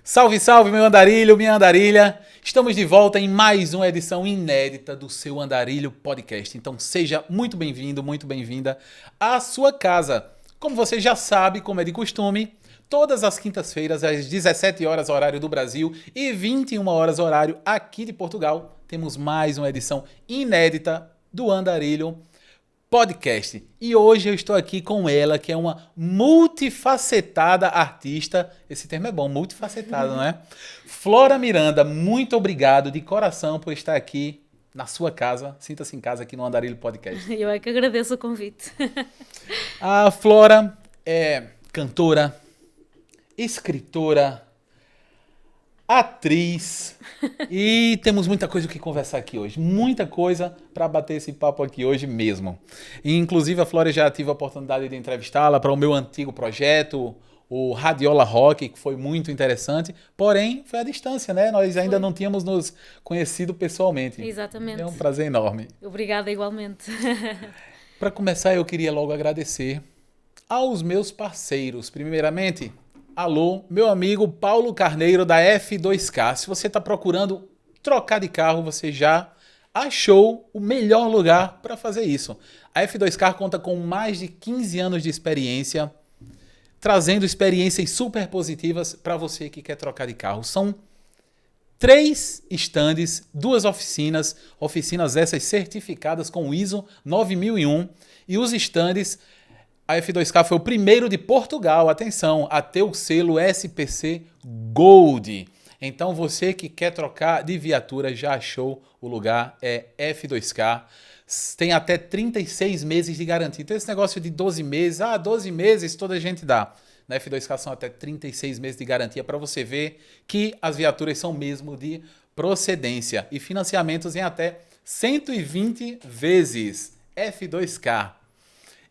Salve, salve, meu andarilho, minha andarilha! Estamos de volta em mais uma edição inédita do seu Andarilho Podcast. Então seja muito bem-vindo, muito bem-vinda à sua casa. Como você já sabe, como é de costume, todas as quintas-feiras, às 17 horas, horário do Brasil, e 21 horas, horário aqui de Portugal, temos mais uma edição inédita do Andarilho Podcast. E hoje eu estou aqui com ela, que é uma multifacetada artista. Esse termo é bom, multifacetada, não é? Flora Miranda, muito obrigado de coração por estar aqui na sua casa. Sinta-se em casa aqui no Andarilho Podcast. Eu é que agradeço o convite. A Flora é cantora, escritora, atriz e temos muita coisa o que conversar aqui hoje. Muita coisa para bater esse papo aqui hoje mesmo. E, inclusive a Flora já tive a oportunidade de entrevistá-la para o meu antigo projeto, o Radiola Rock, que foi muito interessante. Porém, foi à distância, né? Nós ainda não tínhamos nos conhecido pessoalmente. Exatamente. É um prazer enorme. Obrigada igualmente. Para começar, eu queria logo agradecer aos meus parceiros. Primeiramente, alô, meu amigo Paulo Carneiro da F2K. Se você está procurando trocar de carro, você já achou o melhor lugar para fazer isso. A F2K conta com mais de 15 anos de experiência, trazendo experiências super positivas para você que quer trocar de carro. São 3 estandes, 2 oficinas, oficinas essas certificadas com o ISO 9001, e os estandes, a F2K foi o primeiro de Portugal, atenção, a ter o selo SPC Gold. Então você que quer trocar de viatura já achou o lugar, é F2K. Tem até 36 meses de garantia. Então esse negócio de 12 meses, 12 meses toda a gente dá. Na F2K são até 36 meses de garantia para você ver que as viaturas são mesmo de procedência. E financiamentos em até 120 vezes. F2K.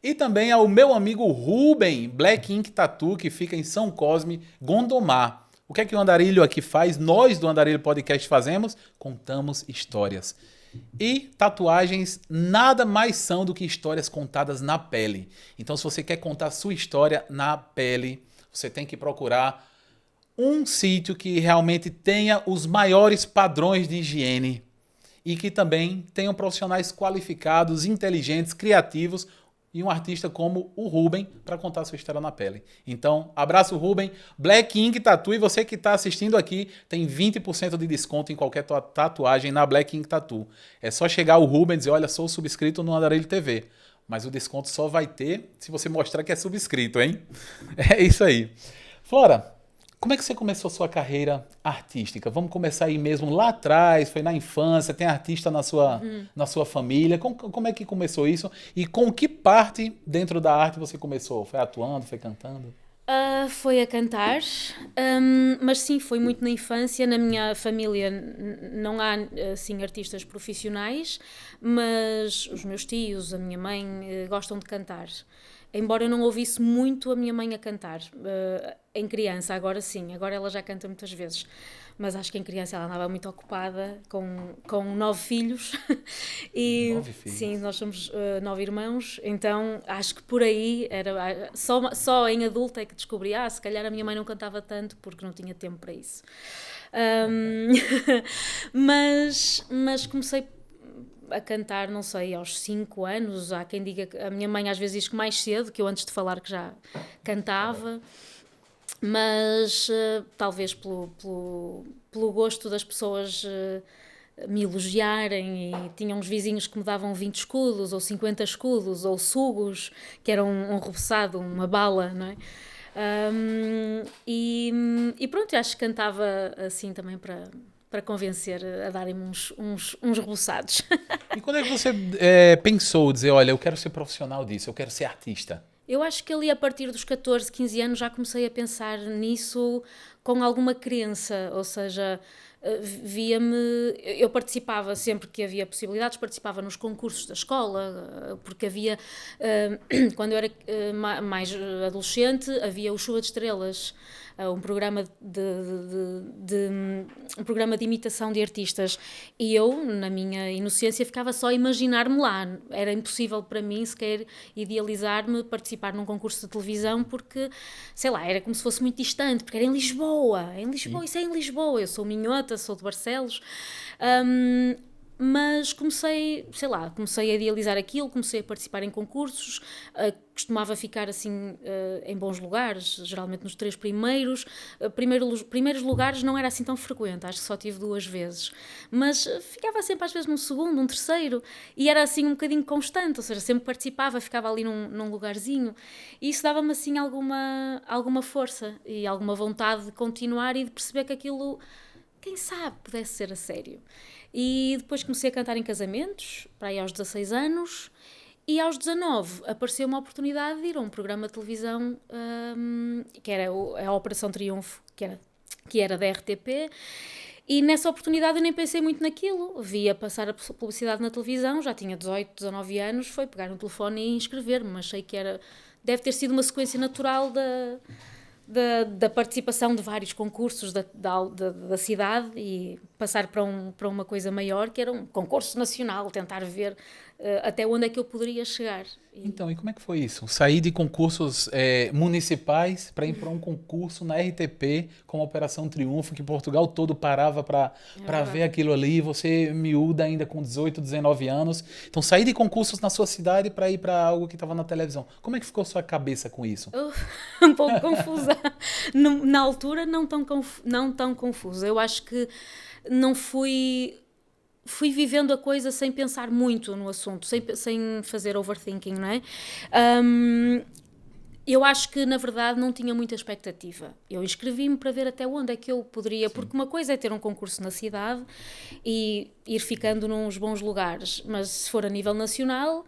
E também ao meu amigo Ruben, Black Ink Tattoo, que fica em São Cosme, Gondomar. O que é que o Andarilho aqui faz? Nós do Andarilho Podcast fazemos? Contamos histórias. E tatuagens nada mais são do que histórias contadas na pele. Então, se você quer contar sua história na pele, você tem que procurar um sítio que realmente tenha os maiores padrões de higiene e que também tenham profissionais qualificados, inteligentes, criativos e um artista como o Ruben para contar sua história na pele. Então, abraço Ruben, Black Ink Tattoo, e você que está assistindo aqui tem 20% de desconto em qualquer tatuagem na Black Ink Tattoo. É só chegar o Ruben e dizer, olha, sou subscrito no Andarilho TV. Mas o desconto só vai ter se você mostrar que é subscrito, hein? É isso aí. Flora, como é que você começou a sua carreira artística? Vamos começar aí mesmo lá atrás, foi na infância, tem artista na sua família. Como é que começou isso? E com que parte dentro da arte você começou? Foi atuando, foi cantando? Foi a cantar, mas sim, foi muito na infância. Na minha família não há assim, artistas profissionais, mas os meus tios, a minha mãe, gostam de cantar. Embora eu não ouvisse muito a minha mãe a cantar, em criança, agora sim, agora ela já canta muitas vezes, mas acho que em criança ela andava muito ocupada com 9 filhos, e 9 filhos. sim, nós somos 9 irmãos, então acho que por aí, era só em adulta é que descobri, se calhar a minha mãe não cantava tanto porque não tinha tempo para isso. Mas comecei a cantar, não sei, aos 5 anos. Há quem diga que a minha mãe às vezes diz que mais cedo, que eu antes de falar que já cantava, mas talvez pelo gosto das pessoas me elogiarem, e tinha uns vizinhos que me davam 20 escudos ou 50 escudos ou sugos, que era um rebuçado, uma bala, não é? E pronto, eu acho que cantava assim também para convencer a darem-me uns rebuçados. E quando é que você pensou, dizer, olha, eu quero ser profissional disso, eu quero ser artista? Eu acho que ali a partir dos 14, 15 anos já comecei a pensar nisso com alguma crença, ou seja, via-me... Eu participava sempre que havia possibilidades, participava nos concursos da escola, porque havia... Quando eu era mais adolescente, havia o Chuva de Estrelas, um programa um programa de imitação de artistas, e eu, na minha inocência, ficava só a imaginar-me lá. Era impossível para mim sequer idealizar-me participar num concurso de televisão, porque, sei lá, era como se fosse muito distante, porque era em Lisboa, isso é em Lisboa, eu sou minhota, sou de Barcelos, mas comecei a idealizar aquilo, comecei a participar em concursos, costumava ficar assim em bons lugares, geralmente nos 3 primeiros. Primeiros lugares não era assim tão frequente, acho que só tive 2 vezes, mas ficava sempre às vezes num segundo, um terceiro, e era assim um bocadinho constante, ou seja, sempre participava, ficava ali num lugarzinho, e isso dava-me assim alguma força e alguma vontade de continuar e de perceber que aquilo, quem sabe, pudesse ser a sério. E depois comecei a cantar em casamentos, para aí aos 16 anos, e aos 19 apareceu uma oportunidade de ir a um programa de televisão, que era a Operação Triunfo, que era da RTP, e nessa oportunidade eu nem pensei muito naquilo, via passar a publicidade na televisão, já tinha 18, 19 anos, foi pegar um telefone e inscrever-me, mas achei que deve ter sido uma sequência natural da participação de vários concursos da cidade e passar para uma coisa maior, que era um concurso nacional, tentar ver até onde é que eu poderia chegar. Então, e como é que foi isso? Sair de concursos municipais para ir para um concurso na RTP, com a Operação Triunfo, que Portugal todo parava para ver aquilo ali, você miúda ainda com 18, 19 anos. Então, sair de concursos na sua cidade para ir para algo que estava na televisão. Como é que ficou sua cabeça com isso? Um pouco confusa. Na altura, não tão confusa. Eu acho que não fui vivendo a coisa sem pensar muito no assunto, sem fazer overthinking, não é? Eu acho que, na verdade, não tinha muita expectativa. Eu inscrevi-me para ver até onde é que eu poderia, Sim. Porque uma coisa é ter um concurso na cidade e ir ficando nos bons lugares, mas se for a nível nacional...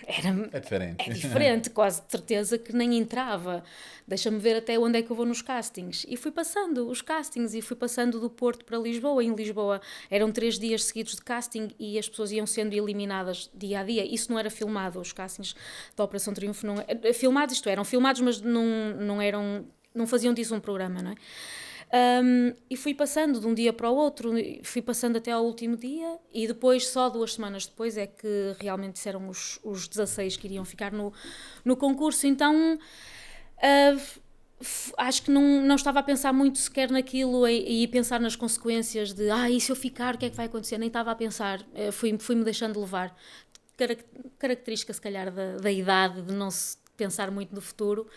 É diferente, quase de certeza que nem entrava. Deixa-me ver até onde é que eu vou nos castings. E fui passando os castings e fui passando do Porto para Lisboa. Em Lisboa eram 3 dias seguidos de casting e as pessoas iam sendo eliminadas dia a dia. Isso não era filmado, os castings da Operação Triunfo não filmados, isto eram filmados, mas não faziam disso um programa, não é? E fui passando de um dia para o outro, fui passando até ao último dia e depois, só 2 semanas depois, é que realmente disseram os 16 que iriam ficar no concurso. Então acho que não estava a pensar muito sequer naquilo e pensar nas consequências de e se eu ficar, o que é que vai acontecer? Nem estava a pensar, fui-me deixando levar. Característica, se calhar, da idade, de não se pensar muito no futuro,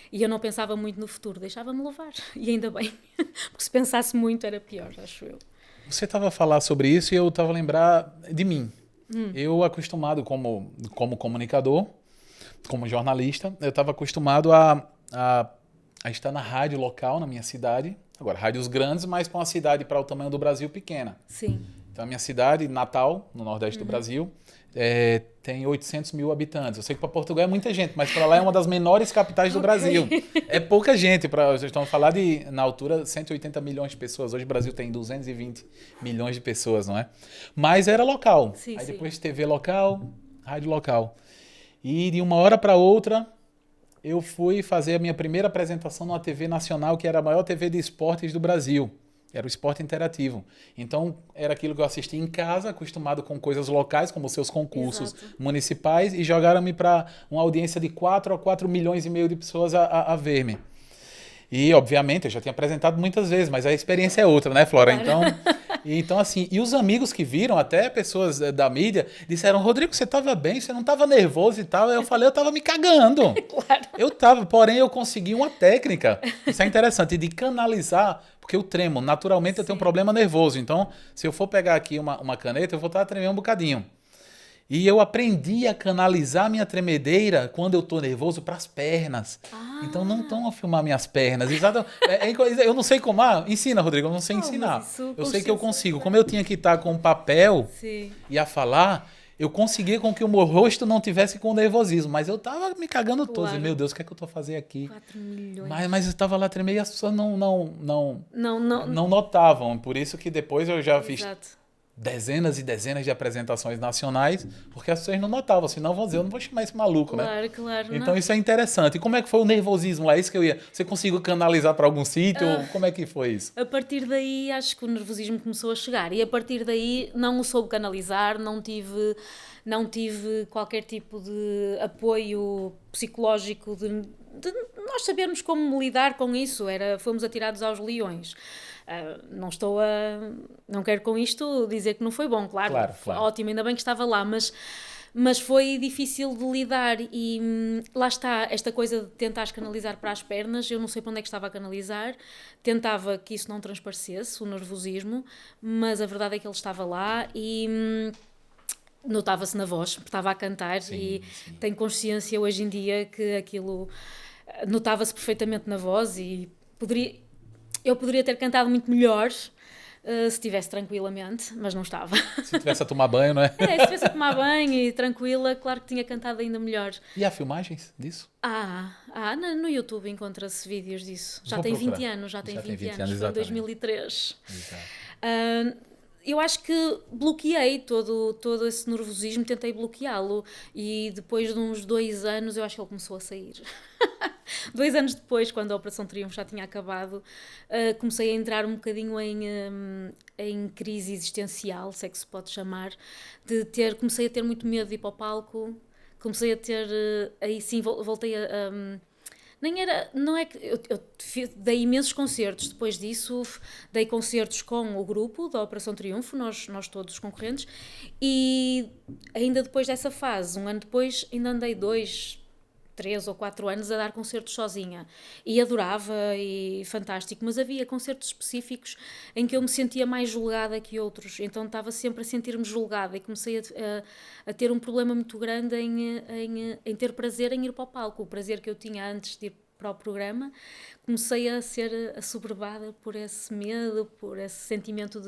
e eu não pensava muito no futuro, deixava-me levar, e ainda bem, porque se pensasse muito era pior, acho eu. Você estava a falar sobre isso e eu estava a lembrar de mim. Eu, acostumado como comunicador, como jornalista, eu estava acostumado a estar na rádio local, na minha cidade, agora, rádios grandes, mas para uma cidade para o tamanho do Brasil pequena. Sim. Então, a minha cidade, Natal, no Nordeste do Brasil, tem 800 mil habitantes. Eu sei que para Portugal é muita gente, mas para lá é uma das menores capitais do Brasil. É pouca gente. Vocês estão falando de, na altura, 180 milhões de pessoas. Hoje o Brasil tem 220 milhões de pessoas, não é? Mas era local. Sim, Aí sim. depois TV local, rádio local. E de uma hora para outra, eu fui fazer a minha primeira apresentação numa TV nacional, que era a maior TV de esportes do Brasil. Era o esporte interativo. Então, era aquilo que eu assistia em casa, acostumado com coisas locais, como os seus concursos municipais, e jogaram-me para uma audiência de 4 a 4 milhões e meio de pessoas a ver-me. E, obviamente, eu já tinha apresentado muitas vezes, mas a experiência é outra, né, Flora? Então, assim, e os amigos que viram, até pessoas da mídia, disseram: Rodrigo, você estava bem, você não estava nervoso e tal. Eu falei: eu estava me cagando. Claro. Eu estava, porém eu consegui uma técnica, isso é interessante, de canalizar, porque eu tremo, naturalmente eu tenho um problema nervoso. Então, se eu for pegar aqui uma caneta, eu vou estar tremendo um bocadinho. E eu aprendi a canalizar minha tremedeira quando eu tô nervoso para as pernas. Então não estão a filmar minhas pernas. Exato. Eu não sei como. Ensina, Rodrigo, eu não sei ensinar. Eu sei que eu consigo. Como eu tinha que estar com papel Sim. e a falar, eu conseguia com que o meu rosto não tivesse com nervosismo, mas eu tava me cagando todo. Claro. Meu Deus, o que é que eu tô fazendo aqui? 4 milhões. Mas eu estava lá tremendo e as pessoas Não. não notavam. Por isso que depois eu já fiz Exato. dezenas e dezenas de apresentações nacionais, porque as pessoas não notavam, senão vão dizer, eu não vou chamar esse maluco, né? Claro. Então Não. isso é interessante. E como é que foi o nervosismo lá? Isso que eu ia. Você conseguiu canalizar para algum sítio? Como é que foi isso? A partir daí, acho que o nervosismo começou a chegar. E a partir daí, não o soube canalizar, não tive qualquer tipo de apoio psicológico de nós sabermos como lidar com isso. Fomos atirados aos leões. Não quero com isto dizer que não foi bom, claro. Foi ótimo, ainda bem que estava lá, mas foi difícil de lidar e lá está, esta coisa de tentar canalizar para as pernas, eu não sei para onde é que estava a canalizar, tentava que isso não transparecesse, o nervosismo, mas a verdade é que ele estava lá e notava-se na voz, porque estava a cantar sim. Tenho consciência hoje em dia que aquilo notava-se perfeitamente na voz e eu poderia ter cantado muito melhor se estivesse tranquilamente, mas não estava. Se estivesse a tomar banho, não é? Se estivesse a tomar banho e tranquila, claro que tinha cantado ainda melhor. E há filmagens disso? No YouTube encontra-se vídeos disso. Já tem 20 anos, foi em 2003. Eu acho que bloqueei todo esse nervosismo, tentei bloqueá-lo e depois de uns 2 anos eu acho que ele começou a sair. 2 anos depois, quando a Operação Triunfo já tinha acabado, comecei a entrar um bocadinho em crise existencial, se é que se pode chamar, comecei a ter muito medo de ir para o palco, comecei a ter, aí sim voltei a não é que eu dei imensos concertos depois disso, dei concertos com o grupo da Operação Triunfo, nós todos os concorrentes, e ainda depois dessa fase, 1 ano depois, ainda andei 2, 3 ou 4 anos a dar concertos sozinha e adorava e fantástico, mas havia concertos específicos em que eu me sentia mais julgada que outros, então estava sempre a sentir-me julgada e comecei a ter um problema muito grande em ter prazer em ir para o palco, o prazer que eu tinha antes de ir para o programa, comecei a ser assoberbada por esse medo, por esse sentimento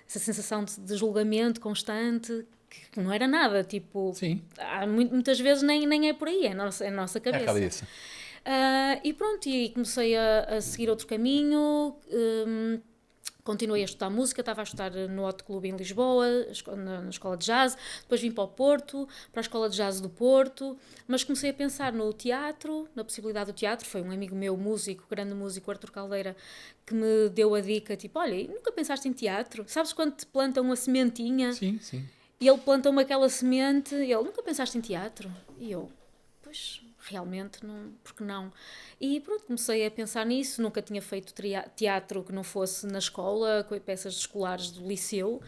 essa sensação de julgamento constante, que não era nada, tipo, sim. Muitas vezes nem é por aí, é a nossa cabeça. É a cabeça. E pronto, e comecei a seguir outro caminho, continuei a estudar música, estava a estudar no Hot Club em Lisboa, na escola de jazz, depois vim para o Porto, para a escola de jazz do Porto, mas comecei a pensar no teatro, na possibilidade do teatro. Foi um amigo meu, grande músico, Arthur Caldeira, que me deu a dica, tipo, olha, nunca pensaste em teatro? Sabes quando te plantam uma sementinha? Sim. E ele plantou-me aquela semente, e ele, nunca pensaste em teatro? E eu, pois, realmente, não, porque não? E pronto, comecei a pensar nisso, nunca tinha feito teatro que não fosse na escola, com peças escolares do liceu,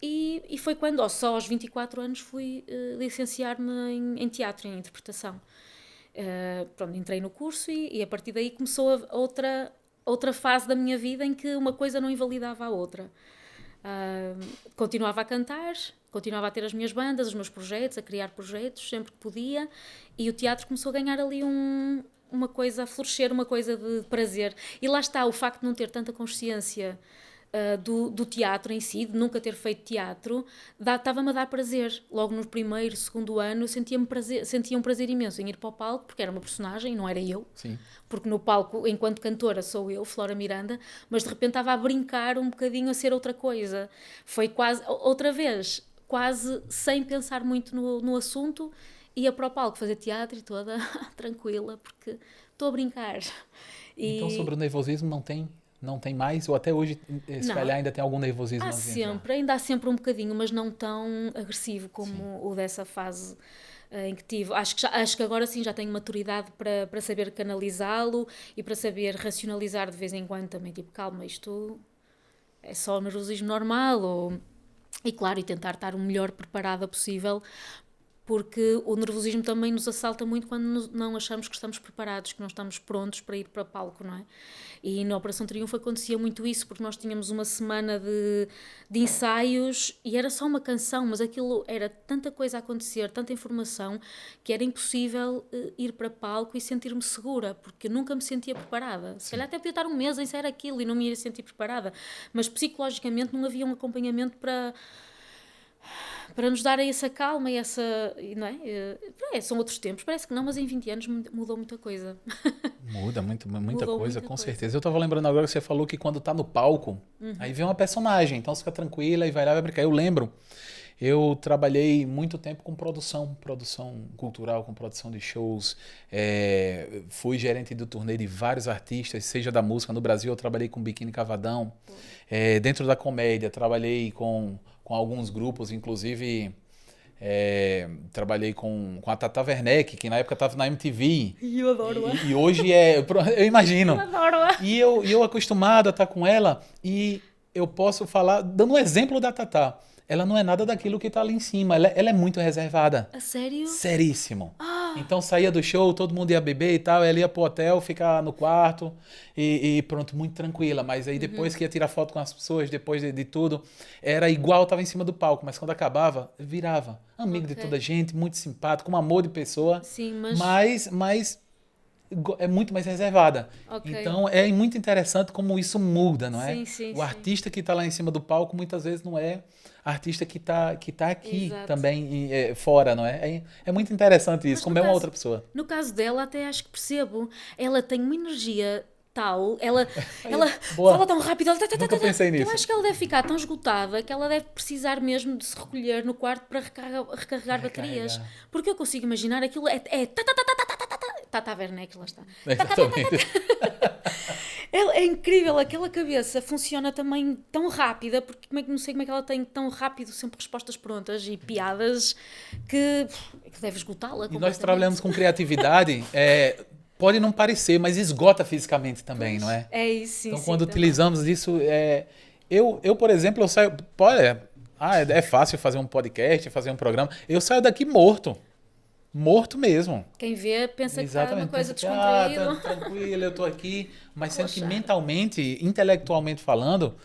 e foi quando, só aos 24 anos, fui licenciar-me em teatro, em interpretação. Pronto, entrei no curso e a partir daí começou outra fase da minha vida em que uma coisa não invalidava a outra. Continuava a cantar, continuava a ter as minhas bandas, os meus projetos, a criar projetos sempre que podia, e o teatro começou a ganhar ali uma coisa, a florescer, uma coisa de prazer. E lá está, o facto de não ter tanta consciência do teatro em si, de nunca ter feito teatro, estava-me a dar prazer. Logo no primeiro, segundo ano, eu sentia um prazer imenso em ir para o palco, porque era uma personagem, não era eu. Sim. Porque no palco, enquanto cantora, sou eu, Flora Miranda, mas de repente estava a brincar um bocadinho, a ser outra coisa. Foi quase, outra vez, quase sem pensar muito no assunto, ia para o palco fazer teatro e toda tranquila, porque estou a brincar. Então, sobre o nervosismo, não tem mais? Ou até hoje, se calhar, ainda tem algum nervosismo? Ainda há sempre um bocadinho, mas não tão agressivo como o dessa fase em que tive. Acho que agora sim já tenho maturidade para saber canalizá-lo e para saber racionalizar de vez em quando também, tipo, calma, isto é só o nervosismo normal, e claro, e tentar estar o melhor preparada possível, porque o nervosismo também nos assalta muito quando não achamos que estamos preparados, que não estamos prontos para ir para o palco, não é? E na Operação Triunfo acontecia muito isso, porque nós tínhamos uma semana de ensaios e era só uma canção, mas aquilo era tanta coisa a acontecer, tanta informação, que era impossível ir para palco e sentir-me segura, porque eu nunca me sentia preparada. Se calhar até podia estar um mês a ensaiar aquilo e não me ia sentir preparada, mas psicologicamente não havia um acompanhamento para para nos darem essa calma e essa, não é? São outros tempos, parece que não, mas em 20 anos mudou muita coisa. Muda muita Mudou coisa, muita com coisa. certeza. Eu tava lembrando agora que você falou que quando tá no palco, aí vem uma personagem, então você fica tranquila e vai lá e vai brincar. Eu lembro, eu trabalhei muito tempo com produção cultural, com produção de shows. Fui gerente do turnê de vários artistas, seja da música. No Brasil, eu trabalhei com Biquíni Cavadão. Dentro da comédia, trabalhei com alguns grupos, inclusive trabalhei com a Tata Werneck, que na época estava na MTV. E eu adoro-a. E hoje eu imagino. Eu adoro-a. E eu acostumado a estar com ela, e eu posso falar, dando um exemplo da Tata. Ela não é nada daquilo que está ali em cima. Ela é muito reservada. A sério? Seríssimo. Então saía do show, todo mundo ia beber e tal, ela ia pro hotel, ficar no quarto e pronto, muito tranquila. Mas aí depois que ia tirar foto com as pessoas, depois de tudo, era igual, tava em cima do palco, mas quando acabava, virava. Amigo de toda a gente, muito simpático, um amor de pessoa, Sim, mas é muito mais reservada. Ok. Então é muito interessante como isso muda, não é? Sim, sim, O sim. artista que está lá em cima do palco muitas vezes não é artista que tá aqui Exato. também fora, não é? É muito interessante isso, Mas como no é uma caso- outra pessoa. No caso dela, até acho que percebo. Ela tem uma energia tal, ela Boa. fala tão rápido, ela Nunca pensei que eu nisso. acho que ela deve ficar tão esgotada que ela deve precisar mesmo de se recolher no quarto para recarregar baterias. Porque eu consigo imaginar aquilo Tata Werneck, lá está. Exatamente. É incrível, aquela cabeça funciona também tão rápida, porque não sei como é que ela tem tão rápido sempre respostas prontas e piadas que deve esgotá-la E nós completamente. trabalhamos com criatividade, pode não parecer, mas esgota fisicamente também, não é? É isso, sim, Então, sim, quando também. utilizamos isso, eu, por exemplo, eu saio. É fácil fazer um podcast, fazer um programa. Eu saio daqui morto. Morto mesmo. Quem vê pensa que está uma Exatamente. coisa Pensa descontraída. tranquilo, eu tô aqui. Mas sendo que Poxa. mentalmente, intelectualmente falando,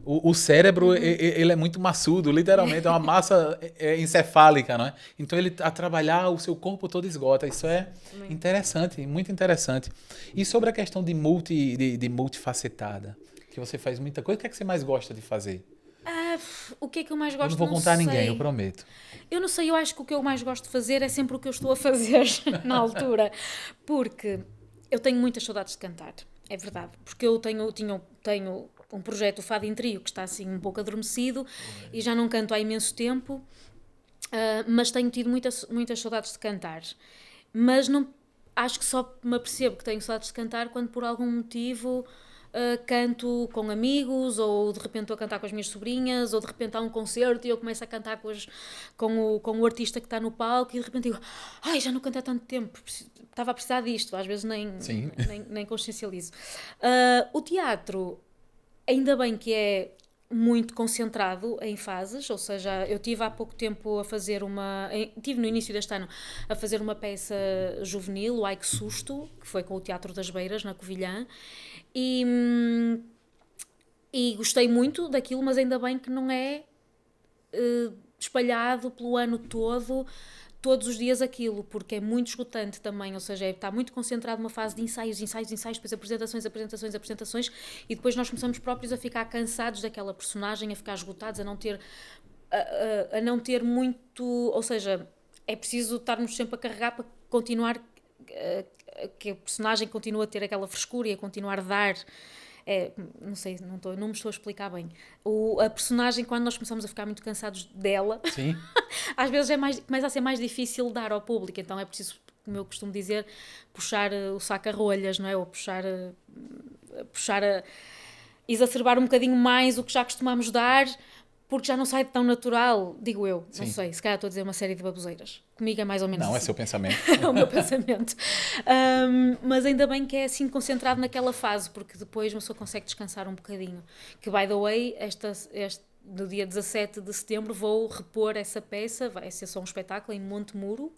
o cérebro ele é muito maçudo, literalmente, é uma massa encefálica, não é? Então ele a trabalhar, o seu corpo todo esgota. Isso é interessante, muito interessante. E sobre a questão de multifacetada, que você faz muita coisa, o que é que você mais gosta de fazer? O que é que eu mais Eu gosto? não vou contar a ninguém, sei. eu prometo. Eu não sei, eu acho que o que eu mais gosto de fazer é sempre o que eu estou a fazer na altura. Porque eu tenho muitas saudades de cantar, é verdade. Porque eu tenho um projeto, o Fado em Trio, que está assim um pouco adormecido e já não canto há imenso tempo, mas tenho tido muitas saudades de cantar. Mas não, acho que só me apercebo que tenho saudades de cantar quando por algum motivo canto com amigos, ou de repente estou a cantar com as minhas sobrinhas, ou de repente há um concerto e eu começo a cantar com o artista que está no palco e de repente digo, ai, já não canto há tanto tempo, estava a precisar disto, às vezes Sim. nem consciencializo. O teatro, ainda bem que é muito concentrado em fases, ou seja, eu tive há pouco tempo tive no início deste ano a fazer uma peça juvenil, o Ai Que Susto, que foi com o Teatro das Beiras, na Covilhã, e gostei muito daquilo, mas ainda bem que não é espalhado pelo ano todo, todos os dias aquilo, porque é muito esgotante também, ou seja, está muito concentrado numa fase de ensaios, depois apresentações, e depois nós começamos próprios a ficar cansados daquela personagem, a ficar esgotados, a não ter muito, ou seja, é preciso estarmos sempre a carregar para continuar, que a personagem continue a ter aquela frescura e a continuar a dar. Não sei, não me estou a explicar bem. A personagem, quando nós começamos a ficar muito cansados dela, Sim. às vezes começa a ser mais difícil dar ao público, então é preciso, como eu costumo dizer, puxar o saco a rolhas, não é? Ou exacerbar um bocadinho mais o que já costumamos dar, porque já não sai tão natural, digo eu. Sim. Não sei, se calhar estou a dizer uma série de baboseiras. Comigo é mais ou menos Não, é assim. seu pensamento. É o meu pensamento. Mas ainda bem que é assim concentrado naquela fase, porque depois uma pessoa consegue descansar um bocadinho. Que, by the way, no dia 17 de setembro vou repor essa peça, vai ser só um espetáculo em Montemuro.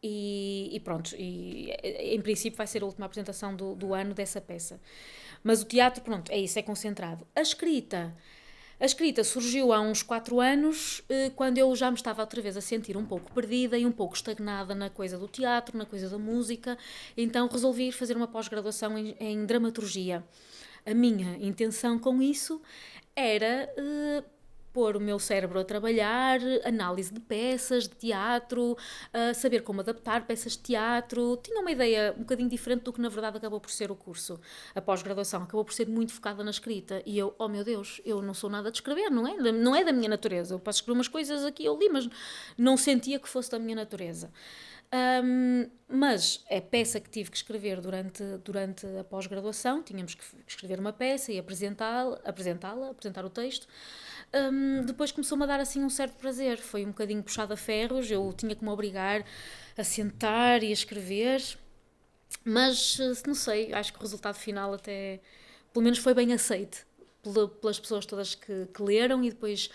E pronto, em princípio vai ser a última apresentação do ano dessa peça. Mas o teatro, pronto, é isso, é concentrado. A escrita surgiu há uns 4 anos, quando eu já me estava outra vez a sentir um pouco perdida e um pouco estagnada na coisa do teatro, na coisa da música, então resolvi ir fazer uma pós-graduação em dramaturgia. A minha intenção com isso era pôr o meu cérebro a trabalhar, análise de peças de teatro, saber como adaptar peças de teatro. Tinha uma ideia um bocadinho diferente do que na verdade acabou por ser o curso. A pós-graduação acabou por ser muito focada na escrita e eu, oh meu Deus, eu não sou nada de escrever, não é da minha natureza. Eu posso escrever umas coisas aqui eu li, mas não sentia que fosse da minha natureza. Mas a peça que tive que escrever durante a pós-graduação, tínhamos que escrever uma peça e apresentar o texto. Depois começou-me a dar assim um certo prazer, foi um bocadinho puxado a ferros, eu tinha que me obrigar a sentar e a escrever, mas não sei, acho que o resultado final até, pelo menos foi bem aceite pelas pessoas todas que leram, e depois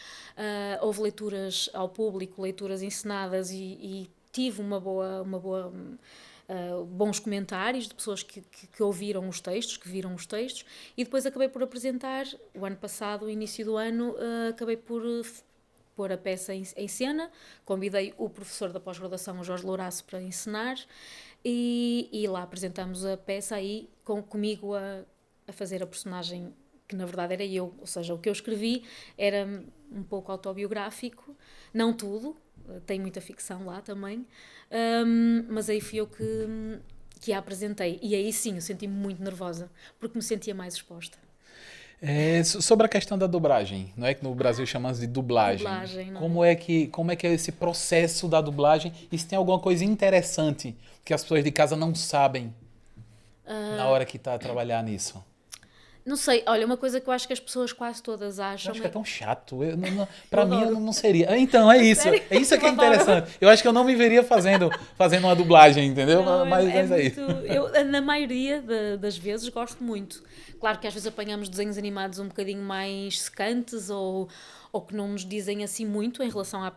houve leituras ao público, leituras encenadas e tive bons comentários de pessoas que ouviram os textos, que viram os textos, e depois acabei por apresentar, o ano passado, início do ano, acabei por pôr a peça em cena, convidei o professor da pós-graduação, o Jorge Louraço, para encenar, e lá apresentamos a peça aí, comigo a fazer a personagem que na verdade era eu, ou seja, o que eu escrevi era um pouco autobiográfico, não tudo, tem muita ficção lá também, mas aí fui eu que a apresentei, e aí sim eu senti-me muito nervosa, porque me sentia mais exposta. Sobre a questão da dublagem, não é que no Brasil chamamos de dublagem. Dublagem, não é? Como é que é esse processo da dublagem? E se tem alguma coisa interessante que as pessoas de casa não sabem na hora que está a trabalhar nisso? Não sei, olha, uma coisa que eu acho que as pessoas quase todas acham... Eu acho que é tão chato. Eu Mim, eu adoro. não seria. Então, é isso. Sério? É isso que é Eu adoro. interessante. Eu acho que eu não me veria fazendo uma dublagem, entendeu? Não, Mas é muito, isso. eu, na maioria das vezes, gosto muito. Claro que às vezes apanhamos desenhos animados um bocadinho mais secantes ou que não nos dizem assim muito em relação à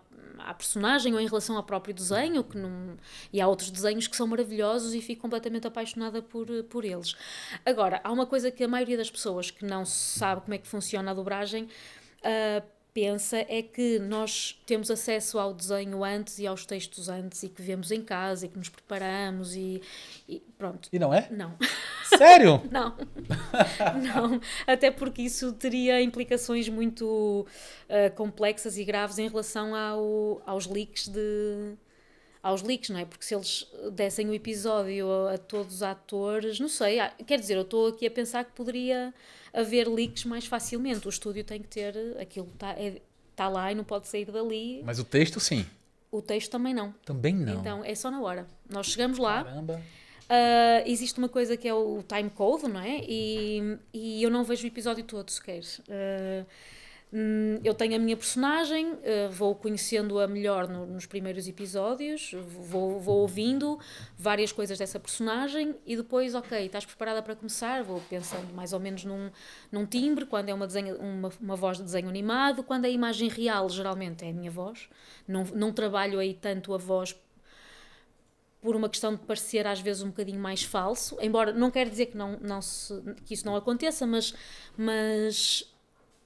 personagem ou em relação ao próprio desenho, que não... e há outros desenhos que são maravilhosos e fico completamente apaixonada por eles. Agora, há uma coisa que a maioria das pessoas que não sabe como é que funciona a dobragem pensa, é que nós temos acesso ao desenho antes e aos textos antes e que vemos em casa e que nos preparamos e pronto. E não é? Não. Sério? Não, não, até porque isso teria implicações muito complexas e graves em relação aos leaks não é? Porque se eles dessem o episódio a todos os atores, não sei, quer dizer, eu estou aqui a pensar que poderia haver leaks mais facilmente. O estúdio tem que ter, aquilo está lá e não pode sair dali. Mas o texto, sim. O texto também não. Também não. Então é só na hora. Nós chegamos lá. Caramba. Existe uma coisa que é o time code, não é? E eu não vejo o episódio todo sequer. Eu tenho a minha personagem, vou conhecendo-a melhor nos primeiros episódios, vou ouvindo várias coisas dessa personagem e depois, ok, estás preparada para começar? Vou pensando mais ou menos num timbre, quando é uma voz de desenho animado, quando é imagem real, geralmente é a minha voz. Não trabalho aí tanto a voz por uma questão de parecer às vezes um bocadinho mais falso, embora não quer dizer que isso não aconteça, mas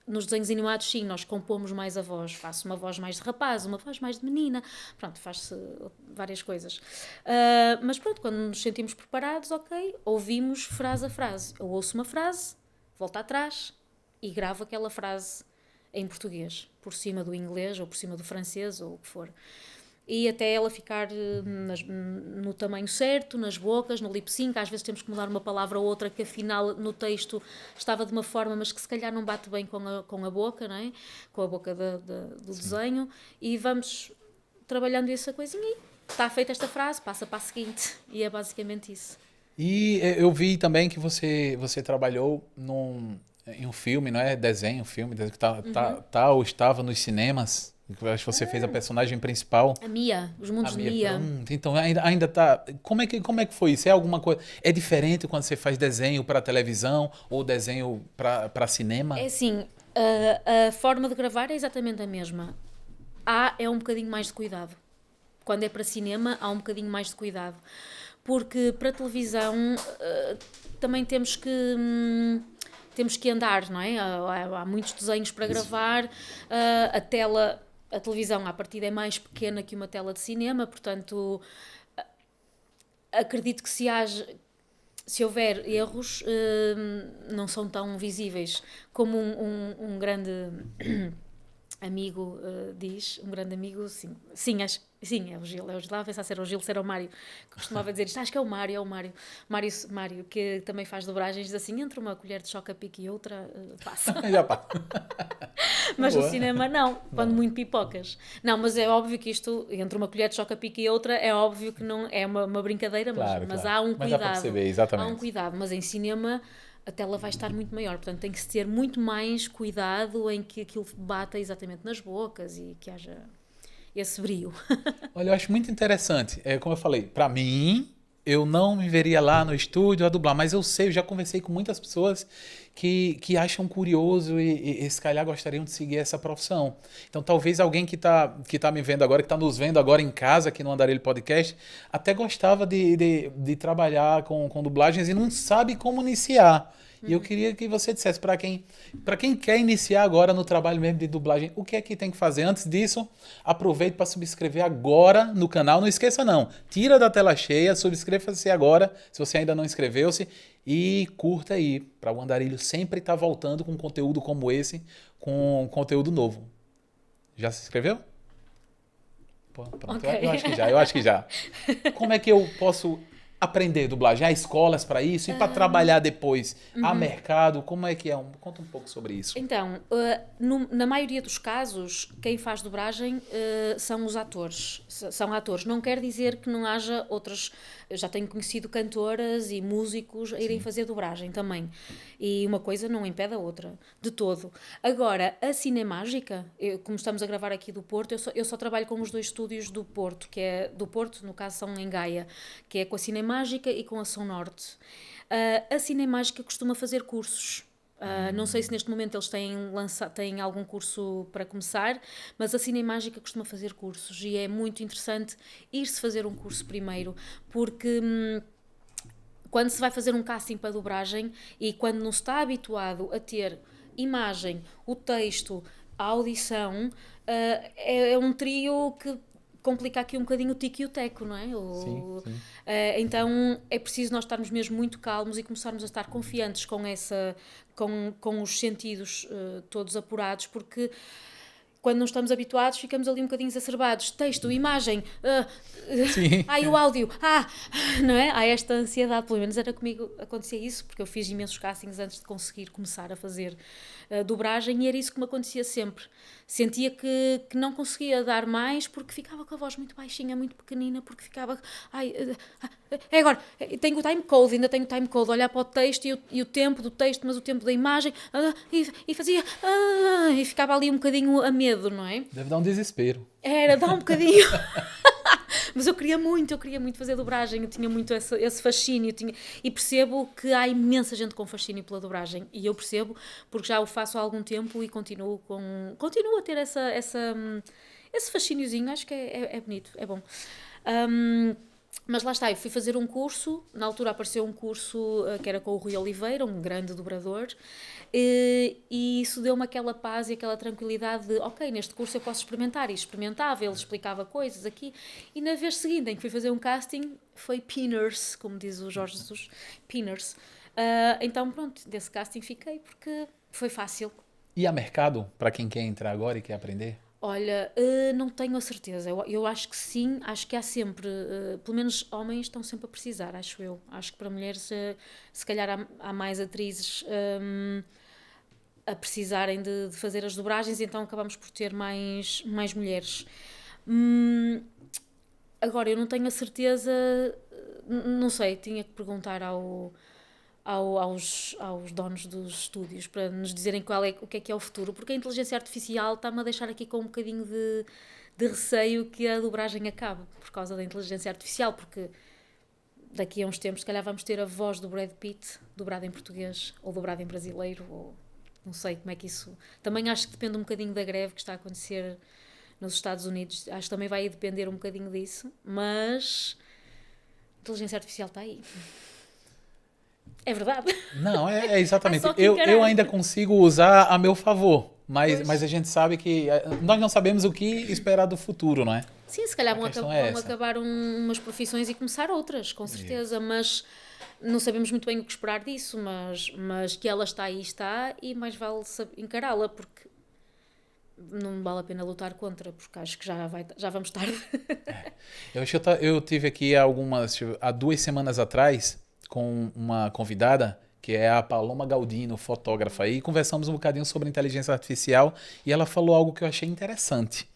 nos desenhos animados, sim, nós compomos mais a voz. Faço uma voz mais de rapaz, uma voz mais de menina. Pronto, faz-se várias coisas. Mas pronto, quando nos sentimos preparados, ok, ouvimos frase a frase. Eu ouço uma frase, volto atrás e gravo aquela frase em português, por cima do inglês ou por cima do francês ou o que for. E até ela ficar no tamanho certo, nas bocas, no lip sync. Às vezes temos que mudar uma palavra ou outra que afinal no texto estava de uma forma, mas que se calhar não bate bem com a boca, não é? Com a boca do desenho. E vamos trabalhando essa coisinha e está feita esta frase, passa para a seguinte. E é basicamente isso. E eu vi também que você trabalhou em um filme, não é? Desenho, filme, que ou estava nos cinemas. Eu acho que você fez a personagem principal. A Mia, Os Mundos de Mia. Então ainda tá. Como é que foi isso? É alguma coisa? É diferente quando você faz desenho para televisão ou desenho para cinema? É assim, a forma de gravar é exatamente a mesma. É um bocadinho mais de cuidado. Quando é para cinema, há um bocadinho mais de cuidado. Porque para televisão também temos que andar, não é? Há muitos desenhos para gravar, a televisão à partida é mais pequena que uma tela de cinema, portanto acredito que se houver erros não são tão visíveis como um grande amigo diz, um grande amigo, sim, é o Gil, estava a pensar se era o Gil, se era o Mário, que costumava dizer isto, acho que é o Mário, Mário, que também faz dobragens, diz assim, entre uma colher de choca-pique e outra, passa. Já pá. Mas no Boa. cinema não, quando Não. muito pipocas. Não, mas é óbvio que isto, entre uma colher de choca-pique e outra, é óbvio que não é uma brincadeira, Claro, mas claro. há um Mas dá para cuidado. perceber, Há um exatamente. cuidado, mas em cinema a tela vai estar muito maior, portanto tem que se ter muito mais cuidado em que aquilo bata exatamente nas bocas e que haja esse brio. Olha, eu acho muito interessante. É como eu falei, para mim, eu não me veria lá no estúdio a dublar, mas eu sei, eu já conversei com muitas pessoas que acham curioso e se calhar gostariam de seguir essa profissão. Então, talvez alguém que tá me vendo agora, que está nos vendo agora em casa, aqui no Andarilho Podcast, até gostava de trabalhar com dublagens e não sabe como iniciar. E eu queria que você dissesse para quem quer iniciar agora no trabalho mesmo de dublagem, o que é que tem que fazer? Antes disso, aproveite para subscrever agora no canal. Não esqueça não, tira da tela cheia, subscreva-se agora, se você ainda não inscreveu-se, e curta aí, para o Andarilho sempre estar voltando com conteúdo como esse, com conteúdo novo. Já se inscreveu? Pô, pronto, Ok. eu acho que já. Como é que eu posso aprender dublagem? Há escolas para isso? E para trabalhar depois? Há mercado? Como é que é? Conta um pouco sobre isso. Então, na maioria dos casos, quem faz dobragem são os atores. São atores. Não quer dizer que não haja outras. Eu já tenho conhecido cantoras e músicos a irem fazer dobragem também. E uma coisa não impede a outra, de todo. Agora, a Cinemágica, como estamos a gravar aqui do Porto, eu só trabalho com os dois estúdios do Porto, que é do Porto, no caso são em Gaia, que é com a Cinemágica e com a Som Norte. A Cinemágica costuma fazer cursos. Não sei se neste momento eles têm algum curso para começar, mas a Cinemágica costuma fazer cursos e é muito interessante ir-se fazer um curso primeiro, porque quando se vai fazer um casting para dobragem e quando não se está habituado a ter imagem, o texto, a audição, é um trio que complica aqui um bocadinho o tico e o teco, não é? Sim, sim. Então é preciso nós estarmos mesmo muito calmos e começarmos a estar confiantes com os sentidos todos apurados, porque quando não estamos habituados ficamos ali um bocadinho exacerbados. Texto, imagem, Sim. o áudio, não é? Há esta ansiedade, pelo menos era comigo, acontecia isso, porque eu fiz imensos castings antes de conseguir começar a fazer dobragem e era isso que me acontecia sempre. Sentia que não conseguia dar mais porque ficava com a voz muito baixinha, muito pequenina, porque ficava, é agora, ainda tenho o time code, olhar para o texto e o tempo do texto, mas o tempo da imagem, e fazia, e ficava ali um bocadinho a medo, não é? Deve dar um desespero. Dá um bocadinho. Mas eu queria muito fazer dobragem, eu tinha muito esse fascínio, e percebo que há imensa gente com fascínio pela dobragem, e eu percebo, porque já o faço há algum tempo e continuo a ter esse fascíniozinho, acho que é bonito, é bom. Mas lá está, eu fui fazer um curso, na altura apareceu um curso que era com o Rui Oliveira, um grande dobrador, e isso deu-me aquela paz e aquela tranquilidade de, ok, neste curso eu posso experimentar, e experimentava, ele explicava coisas aqui, e na vez seguinte em que fui fazer um casting, foi Pinners, como diz o Jorge Jesus, Pinners. Então pronto, desse casting fiquei, porque foi fácil. E há mercado para quem quer entrar agora e quer aprender? Olha, não tenho a certeza. Eu acho que sim, acho que há sempre, pelo menos homens estão sempre a precisar, acho eu. Acho que para mulheres, se calhar há mais atrizes a precisarem de fazer as dobragens, então acabamos por ter mais mulheres. Agora, eu não tenho a certeza, não sei, tinha que perguntar aos donos dos estúdios para nos dizerem o que é o futuro, porque a inteligência artificial está-me a deixar aqui com um bocadinho de receio que a dobragem acabe por causa da inteligência artificial, porque daqui a uns tempos se calhar vamos ter a voz do Brad Pitt dobrada em português ou dobrada em brasileiro, ou não sei como é que isso... Também acho que depende um bocadinho da greve que está a acontecer nos Estados Unidos, acho que também vai depender um bocadinho disso, mas a inteligência artificial está aí. É verdade. Não, é exatamente. É só que eu encarar. ainda consigo usar a meu favor, Pois. mas a gente sabe que nós não sabemos o que esperar do futuro, não é? Sim, se calhar A vão questão é essa. acabar umas profissões e começar outras, com certeza, mas não sabemos muito bem o que esperar disso, mas que ela está aí, está, e mais vale encará-la, porque não vale a pena lutar contra, porque acho que já vamos tarde. Eu tive aqui há 2 semanas atrás com uma convidada que é a Paloma Galdino, fotógrafa, e conversamos um bocadinho sobre inteligência artificial e ela falou algo que eu achei interessante.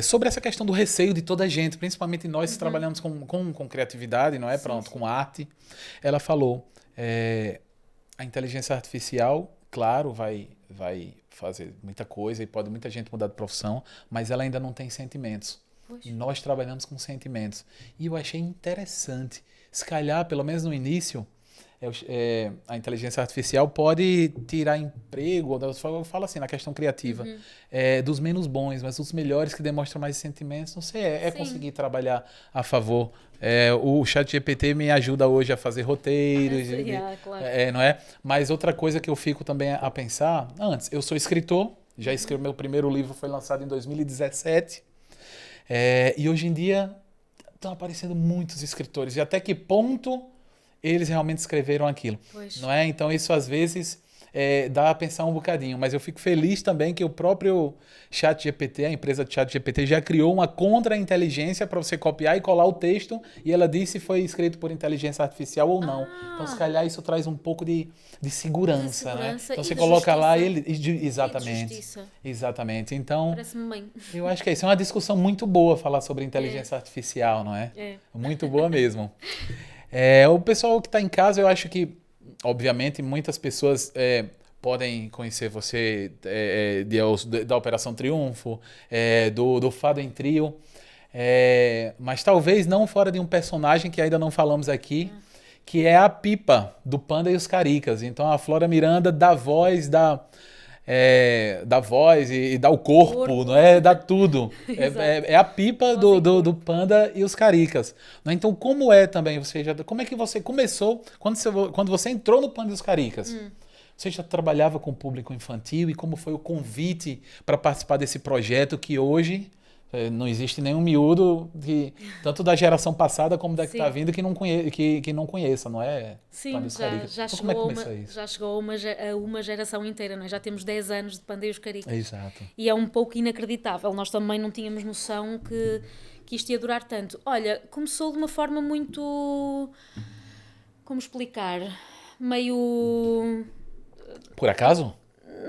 Sobre essa questão do receio de toda a gente, principalmente nós que trabalhamos com criatividade, não é? Sim, Pronto, sim. com arte. Ela falou, a inteligência artificial, claro, vai fazer muita coisa e pode muita gente mudar de profissão, mas ela ainda não tem sentimentos. Pois. E nós trabalhamos com sentimentos. E eu achei interessante. Se calhar, pelo menos no início, a inteligência artificial pode tirar emprego, eu falo assim, na questão criativa, dos menos bons, mas os melhores que demonstram mais sentimentos, não sei, Sim. conseguir trabalhar a favor. O ChatGPT me ajuda hoje a fazer roteiros, Claro. não é? Mas outra coisa que eu fico também a pensar, antes, eu sou escritor, já escrevi, meu primeiro livro foi lançado em 2017, e hoje em dia estão aparecendo muitos escritores, e até que ponto eles realmente escreveram aquilo, Pois. não é? Então isso às vezes dá a pensar um bocadinho, mas eu fico feliz também que o próprio ChatGPT, a empresa de ChatGPT, já criou uma contra-inteligência para você copiar e colar o texto e ela disse se foi escrito por inteligência artificial ou não. Então se calhar isso traz um pouco de segurança, né? Então e você de coloca lá justiça. exatamente. E de justiça. Exatamente. Então Parece-me bem. eu acho que isso é uma discussão muito boa falar sobre inteligência artificial, não é? Muito boa mesmo. O pessoal que está em casa, eu acho que, obviamente, muitas pessoas podem conhecer você da Operação Triunfo, do Fado em Trio, mas talvez não fora de um personagem que ainda não falamos aqui, que é a Pipa, do Panda e os Caricas. Então a Flora Miranda dá voz, dá voz e dá o corpo, não é? Dá tudo. É a Pipa do Panda e os Caricas. Não é? Então, como é também, como é que você começou, quando você entrou no Panda e os Caricas? Você já trabalhava com o público infantil e como foi o convite para participar desse projeto que hoje não existe nenhum miúdo, tanto da geração passada como da que está vindo, que não conheça, não é? Sim, Panda e os Caricas. já Então, como é que chegou, começou isso? já chegou a uma geração inteira, não é? Já temos 10 anos de Panda e os Caricas. Exato. E é um pouco inacreditável. Nós também não tínhamos noção que isto ia durar tanto. Olha, começou de uma forma muito... Como explicar? Meio... Por acaso?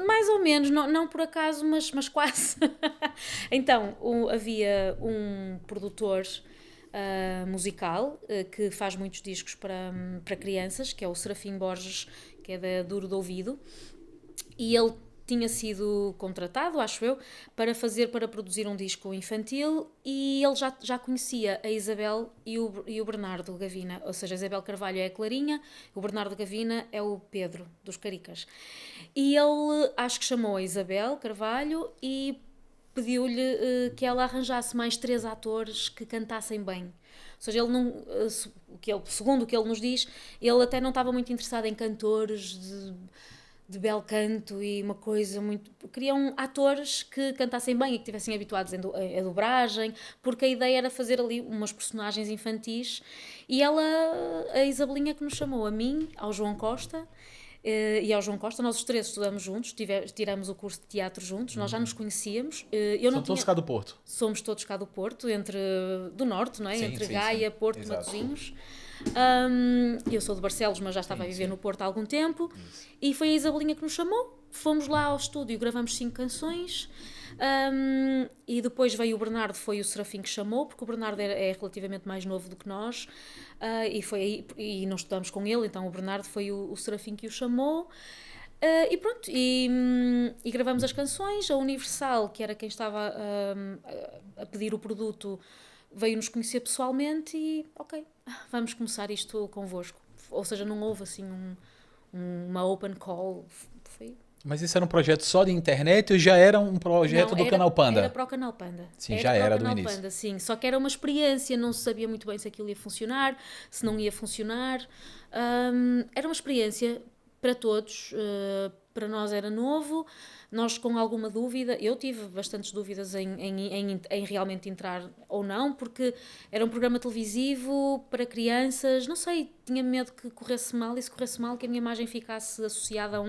Mais ou menos, não por acaso, mas quase. Então, havia um produtor musical que faz muitos discos para crianças, que é o Serafim Borges, que é da Duro de Ouvido, e ele tinha sido contratado, acho eu, para produzir um disco infantil, e ele já conhecia a Isabel e o Bernardo Gavina, ou seja, a Isabel Carvalho é a Clarinha, o Bernardo Gavina é o Pedro, dos Caricas. E ele, acho que chamou a Isabel Carvalho e pediu-lhe que ela arranjasse mais 3 atores que cantassem bem. Ou seja, ele não, segundo o que ele nos diz, ele até não estava muito interessado em cantores de belo canto e uma coisa muito... Queriam atores que cantassem bem e que estivessem habituados a dobragem, porque a ideia era fazer ali umas personagens infantis. E a Isabelinha que nos chamou, a mim, ao João Costa e ao João Costa, nós os 3 estudamos juntos, tiramos o curso de teatro juntos, nós já nos conhecíamos. São todos cá do Porto? Somos todos cá do Porto, do Norte, não é? Sim, entre sim, Gaia, sim. Porto, Exato. Matosinhos. Eu sou de Barcelos, mas já estava a viver no Porto há algum tempo. Isso. E foi a Isabelinha que nos chamou. Fomos lá ao estúdio, gravamos 5 canções. E depois veio o Bernardo, foi o Serafim que chamou, porque o Bernardo é relativamente mais novo do que nós. E não estudamos com ele, então o Bernardo foi o Serafim que o chamou. E pronto, e gravamos as canções. A Universal, que era quem estava a pedir o produto, veio-nos conhecer pessoalmente e, ok, vamos começar isto convosco. Ou seja, não houve assim uma open call. Mas isso era um projeto só de internet ou já era um projeto do Canal Panda? Era para o Canal Panda. Sim, já era do início. Panda, sim. Só que era uma experiência, não se sabia muito bem se aquilo ia funcionar, se não ia funcionar. Era uma experiência para todos, para nós era novo, nós com alguma dúvida, eu tive bastantes dúvidas em realmente entrar ou não, porque era um programa televisivo para crianças, não sei, tinha medo que corresse mal, e se corresse mal que a minha imagem ficasse associada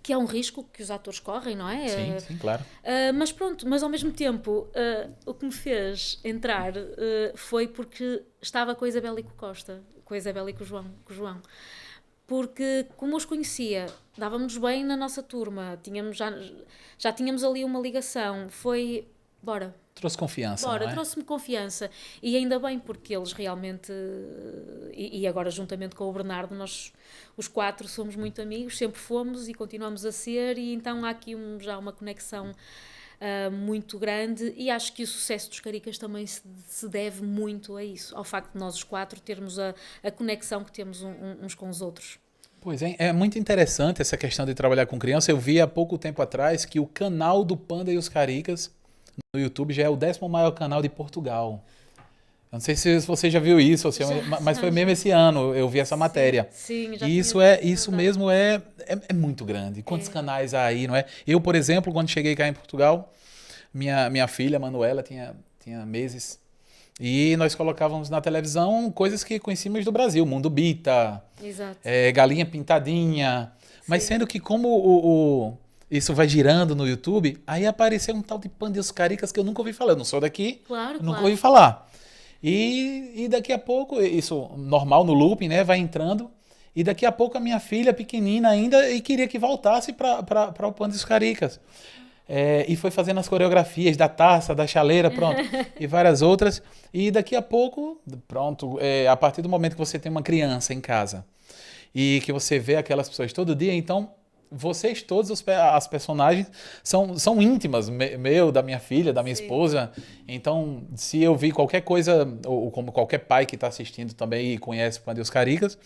que é um risco que os atores correm, não é? Sim, claro. Mas pronto, mas ao mesmo tempo, o que me fez entrar foi porque estava com a Isabel e com o Costa, com a Isabel e com o João. Porque, como os conhecia, dávamos bem na nossa turma, já tínhamos ali uma ligação, foi, bora. Trouxe confiança, não é? Trouxe-me confiança. E ainda bem, porque eles realmente, e agora juntamente com o Bernardo, nós os 4 somos muito amigos, sempre fomos e continuamos a ser, e então há aqui já uma conexão muito grande, e acho que o sucesso dos Caricas também se deve muito a isso, ao facto de nós os 4 termos a conexão que temos uns com os outros. Pois é muito interessante essa questão de trabalhar com criança. Eu vi há pouco tempo atrás que o canal do Panda e os Caricas no YouTube já é o 10º maior canal de Portugal. Eu não sei se você já viu isso, mas foi mesmo esse ano, eu vi essa matéria. Sim, já E isso mesmo é muito grande. Quantos canais há aí, não é? Eu, por exemplo, quando cheguei cá em Portugal, minha filha, Manuela, tinha meses. E nós colocávamos na televisão coisas que conhecíamos do Brasil. Mundo Bita, Galinha Pintadinha. Mas sendo que como isso vai girando no YouTube, aí apareceu um tal de Panda e os Caricas que eu nunca ouvi falar. Eu não sou daqui, nunca ouvi falar. E daqui a pouco, isso normal no looping, né? Vai entrando. E daqui a pouco a minha filha, pequenina ainda, e queria que voltasse para o Panda e os Caricas. E foi fazendo as coreografias da taça, da chaleira, pronto, e várias outras. E daqui a pouco, pronto, a partir do momento que você tem uma criança em casa e que você vê aquelas pessoas todo dia, então vocês todos, as personagens, são íntimas, da minha filha, da minha esposa. Então, se eu vi qualquer coisa, ou como qualquer pai que está assistindo também e conhece o Panda e os Caricas,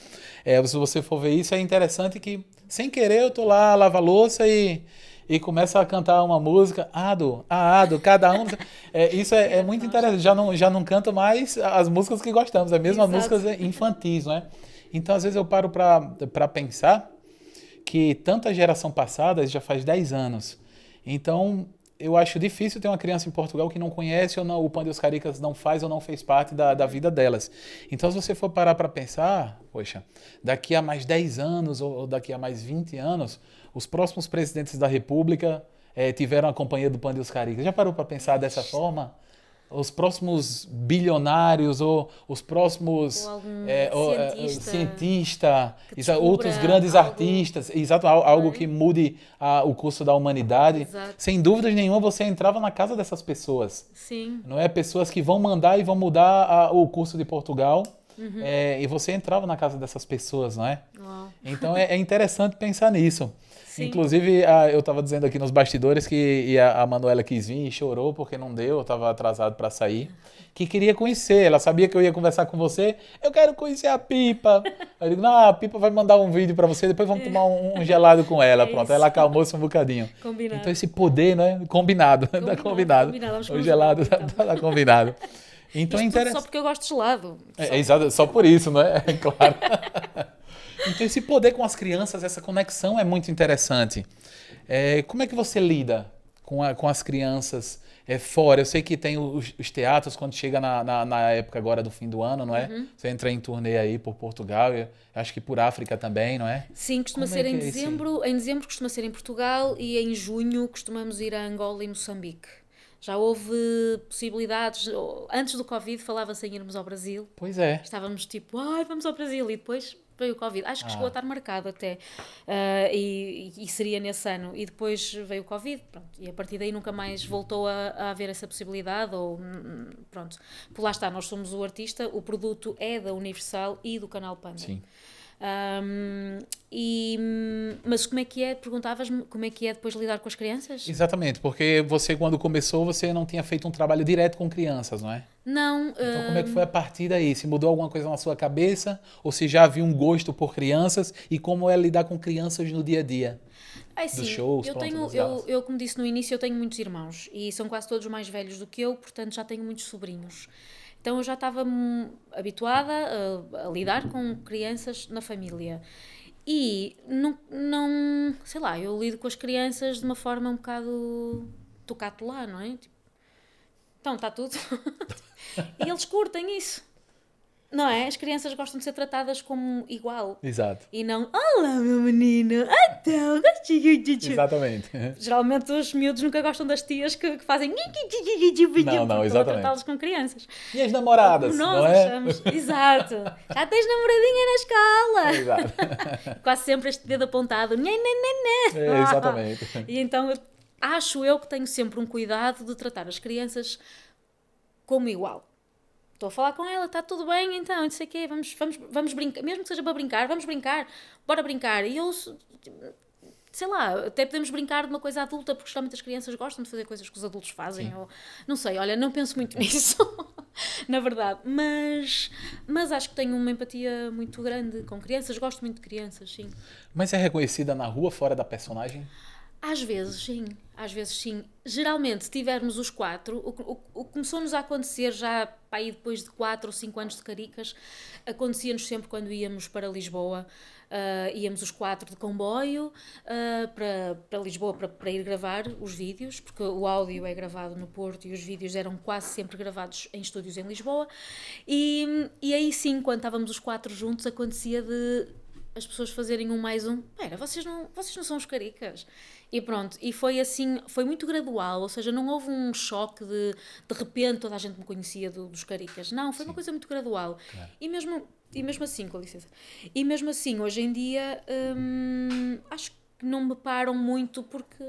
se você for ver isso, é interessante que, sem querer, eu tô lá, lavo a louça e começa a cantar uma música, Ado, cada um. Isso é muito interessante. Já não canto mais as músicas que gostamos, é mesmo as músicas infantis, não é? Então, às vezes, eu paro para pensar que tanta geração passada, já faz 10 anos. Então, eu acho difícil ter uma criança em Portugal que não conhece ou não, o Panda e os Caricas não faz ou não fez parte da vida delas. Então, se você for parar para pensar, poxa, daqui a mais 10 anos ou daqui a mais 20 anos, os próximos presidentes da República tiveram a companhia do Panda e os Caricas. Já parou para pensar dessa forma? Os próximos bilionários ou os próximos ou algum cientista, outros grandes artistas, algo que mude o curso da humanidade. Exato. Sem dúvidas nenhuma, você entrava na casa dessas pessoas. Sim. Não é? Pessoas que vão mandar e vão mudar o curso de Portugal. E você entrava na casa dessas pessoas, não é? Uau. Então é interessante pensar nisso. Sim. Inclusive, eu estava dizendo aqui nos bastidores que a Manuela quis vir e chorou porque não deu, eu estava atrasado para sair, que queria conhecer. Ela sabia que eu ia conversar com você. Eu quero conhecer a Pipa. Eu digo, não, a Pipa vai mandar um vídeo para você, depois vamos tomar um gelado com ela. Pronto, isso. ela acalmou-se um bocadinho. Combinado. Então esse poder, né? Combinado. Tá combinado. O gelado tá combinado. Então é interessante. Só porque eu gosto de gelado. Exato, só por isso, não é? Claro. Então esse poder com as crianças, essa conexão é muito interessante. Como é que você lida com as crianças fora? Eu sei que tem os teatros, quando chega na época agora do fim do ano, não é? Você entra em turnê aí por Portugal, eu acho que por África também, não é? Sim, costuma ser em dezembro. Em dezembro costuma ser em Portugal e em junho costumamos ir a Angola e Moçambique. Já houve possibilidades, antes do Covid falava-se em irmos ao Brasil. Pois é. Estávamos tipo, vamos ao Brasil, e depois veio o Covid. Acho que chegou a estar marcado até, e seria nesse ano. E depois veio o Covid, pronto. E a partir daí nunca mais voltou a haver essa possibilidade, ou pronto. Por lá está, nós somos o artista, o produto é da Universal e do Canal Panda. Sim. Mas como é que é? Perguntavas-me como é que é depois lidar com as crianças? Exatamente, porque você quando começou, você não tinha feito um trabalho direto com crianças, não é? Não. Então como é que foi a partir daí? Se mudou alguma coisa na sua cabeça? Ou se já havia um gosto por crianças? E como é lidar com crianças no dia a dia? Sim, dos shows, eu, como disse no início, eu tenho muitos irmãos e são quase todos mais velhos do que eu, portanto já tenho muitos sobrinhos. Então eu já estava habituada a lidar com crianças na família. E não, sei lá, eu lido com as crianças de uma forma um bocado tocato lá, não é? Tipo, então está tudo. E eles curtem isso. Não é? As crianças gostam de ser tratadas como igual. Exato. E não, olá, meu menino, então, Exatamente. geralmente os miúdos nunca gostam das tias que fazem Não, porque estão a exatamente. tratá-los como crianças. E as Ou como namoradas, não nós é? achamos. Exato. Já tens namoradinha na escola. Exato. Quase sempre este dedo apontado. Nhê, nhê, nhê, nhê. É, exatamente. E então acho eu que tenho sempre um cuidado de tratar as crianças como igual. Estou a falar com ela, está tudo bem, então, não sei o quê, vamos brincar, mesmo que seja para brincar, vamos brincar, bora brincar. E eu, sei lá, até podemos brincar de uma coisa adulta, porque geralmente as crianças gostam de fazer coisas que os adultos fazem, ou, não sei, olha, não penso muito nisso, na verdade, mas acho que tenho uma empatia muito grande com crianças, gosto muito de crianças, sim. Mas é reconhecida na rua, fora da personagem? Às vezes, sim. Às vezes, sim. Geralmente, se tivermos os quatro, o que começou-nos a acontecer já pá, aí depois de 4 ou 5 anos de Caricas, acontecia-nos sempre quando íamos para Lisboa. Íamos os quatro de comboio para Lisboa para ir gravar os vídeos, porque o áudio é gravado no Porto e os vídeos eram quase sempre gravados em estúdios em Lisboa. E aí sim, quando estávamos os quatro juntos, acontecia de as pessoas fazerem um mais um. Espera, vocês não são os Caricas? E pronto, e foi assim, foi muito gradual, ou seja, não houve um choque de repente toda a gente me conhecia dos Caricas. Não, foi uma coisa muito gradual. Claro. E mesmo assim, com licença, e mesmo assim, hoje em dia, acho que não me param muito porque,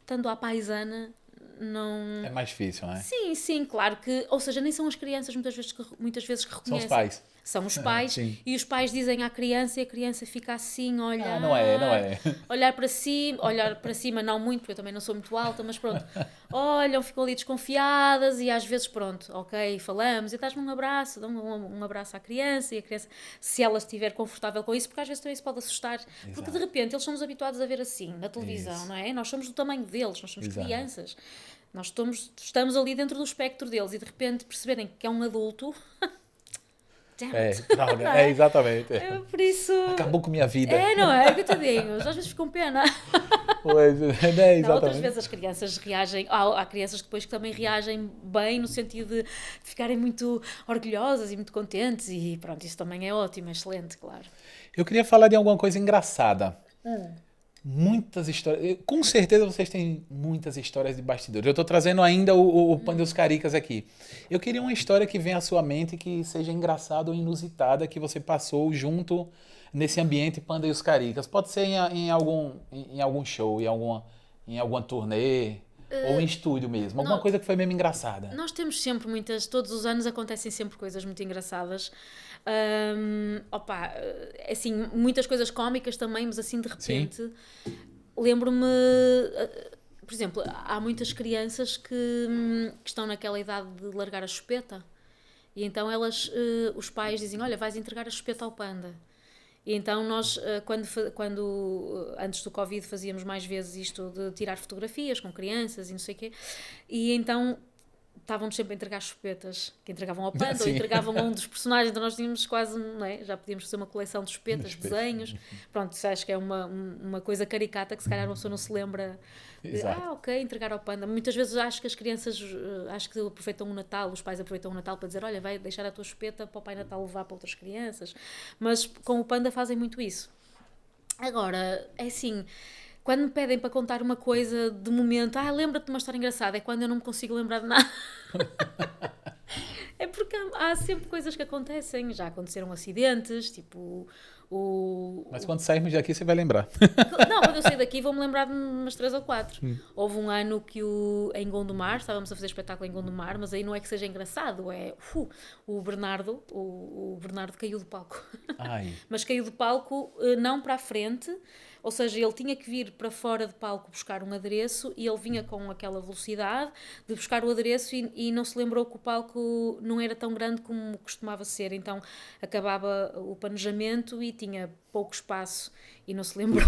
estando à paisana, não... É mais difícil, não é? Sim, sim, claro que, ou seja, nem são as crianças muitas vezes que São os reconhecem. pais. São os pais Sim. e os pais dizem à criança e a criança fica assim a olhar. Ah, não é, não é. Olhar para cima não muito, porque eu também não sou muito alta, mas pronto. Olham, ficam ali desconfiadas e às vezes pronto, ok, falamos e dás-me um abraço, dão um abraço à criança e a criança, se ela estiver confortável com isso, porque às vezes também isso pode assustar, porque de repente eles somos habituados a ver assim, na televisão, Isso. não é? Nós somos do tamanho deles, nós somos Exato. crianças. Nós estamos ali dentro do espectro deles e de repente perceberem que é um adulto. Damn É, it. droga, Não é exatamente. Por isso. Acabou com minha vida. É, não é? Coitadinhos. Às vezes ficam pena. Pois, é, Não, exatamente. outras vezes as crianças reagem. Há crianças depois que também reagem bem, no sentido de ficarem muito orgulhosas e muito contentes. E pronto, isso também é ótimo, é excelente, claro. Eu queria falar de alguma coisa engraçada. Muitas histórias. Com certeza vocês têm muitas histórias de bastidores. Eu estou trazendo ainda o Pão dos Caricas aqui. Eu queria uma história que venha à sua mente que seja engraçada ou inusitada que você passou junto nesse ambiente Panda e os Caricas. Pode ser em algum show, em alguma turnê ou em estúdio mesmo. Alguma não. coisa que foi mesmo engraçada. Nós temos sempre todos os anos acontecem sempre coisas muito engraçadas. Assim, muitas coisas cómicas também, mas assim de repente lembro-me, por exemplo, há muitas crianças que estão naquela idade de largar a chupeta e então os pais dizem, olha, vais entregar a chupeta ao panda. E então nós, quando antes do Covid fazíamos mais vezes isto de tirar fotografias com crianças e não sei o quê, e então estavam-nos sempre a entregar chupetas, que entregavam ao panda ou entregavam a um dos personagens, então nós tínhamos quase, não é? Já podíamos fazer uma coleção de chupetas, desenhos, pronto, isso acho que é uma coisa caricata que se calhar uma pessoa não se lembra de, ok, entregar ao panda. Muitas vezes acho que as crianças, acho que aproveitam o Natal, os pais aproveitam o Natal para dizer, olha, vai deixar a tua chupeta para o Pai Natal levar para outras crianças, mas com o panda fazem muito isso. Agora, é assim... Quando me pedem para contar uma coisa de momento, lembra-te de uma história engraçada, é quando eu não me consigo lembrar de nada. É porque há sempre coisas que acontecem, já aconteceram acidentes, tipo Mas quando sairmos daqui você vai lembrar. Não, quando eu sair daqui vou-me lembrar de umas 3 ou 4. Houve um ano que em Gondomar, estávamos a fazer espetáculo em Gondomar, mas aí não é que seja engraçado, o Bernardo caiu do palco. Ai. Mas caiu do palco não para a frente, ou seja, ele tinha que vir para fora de palco buscar um adereço e ele vinha com aquela velocidade de buscar o adereço e não se lembrou que o palco não era tão grande como costumava ser, então acabava o planejamento e tinha pouco espaço e não se lembrou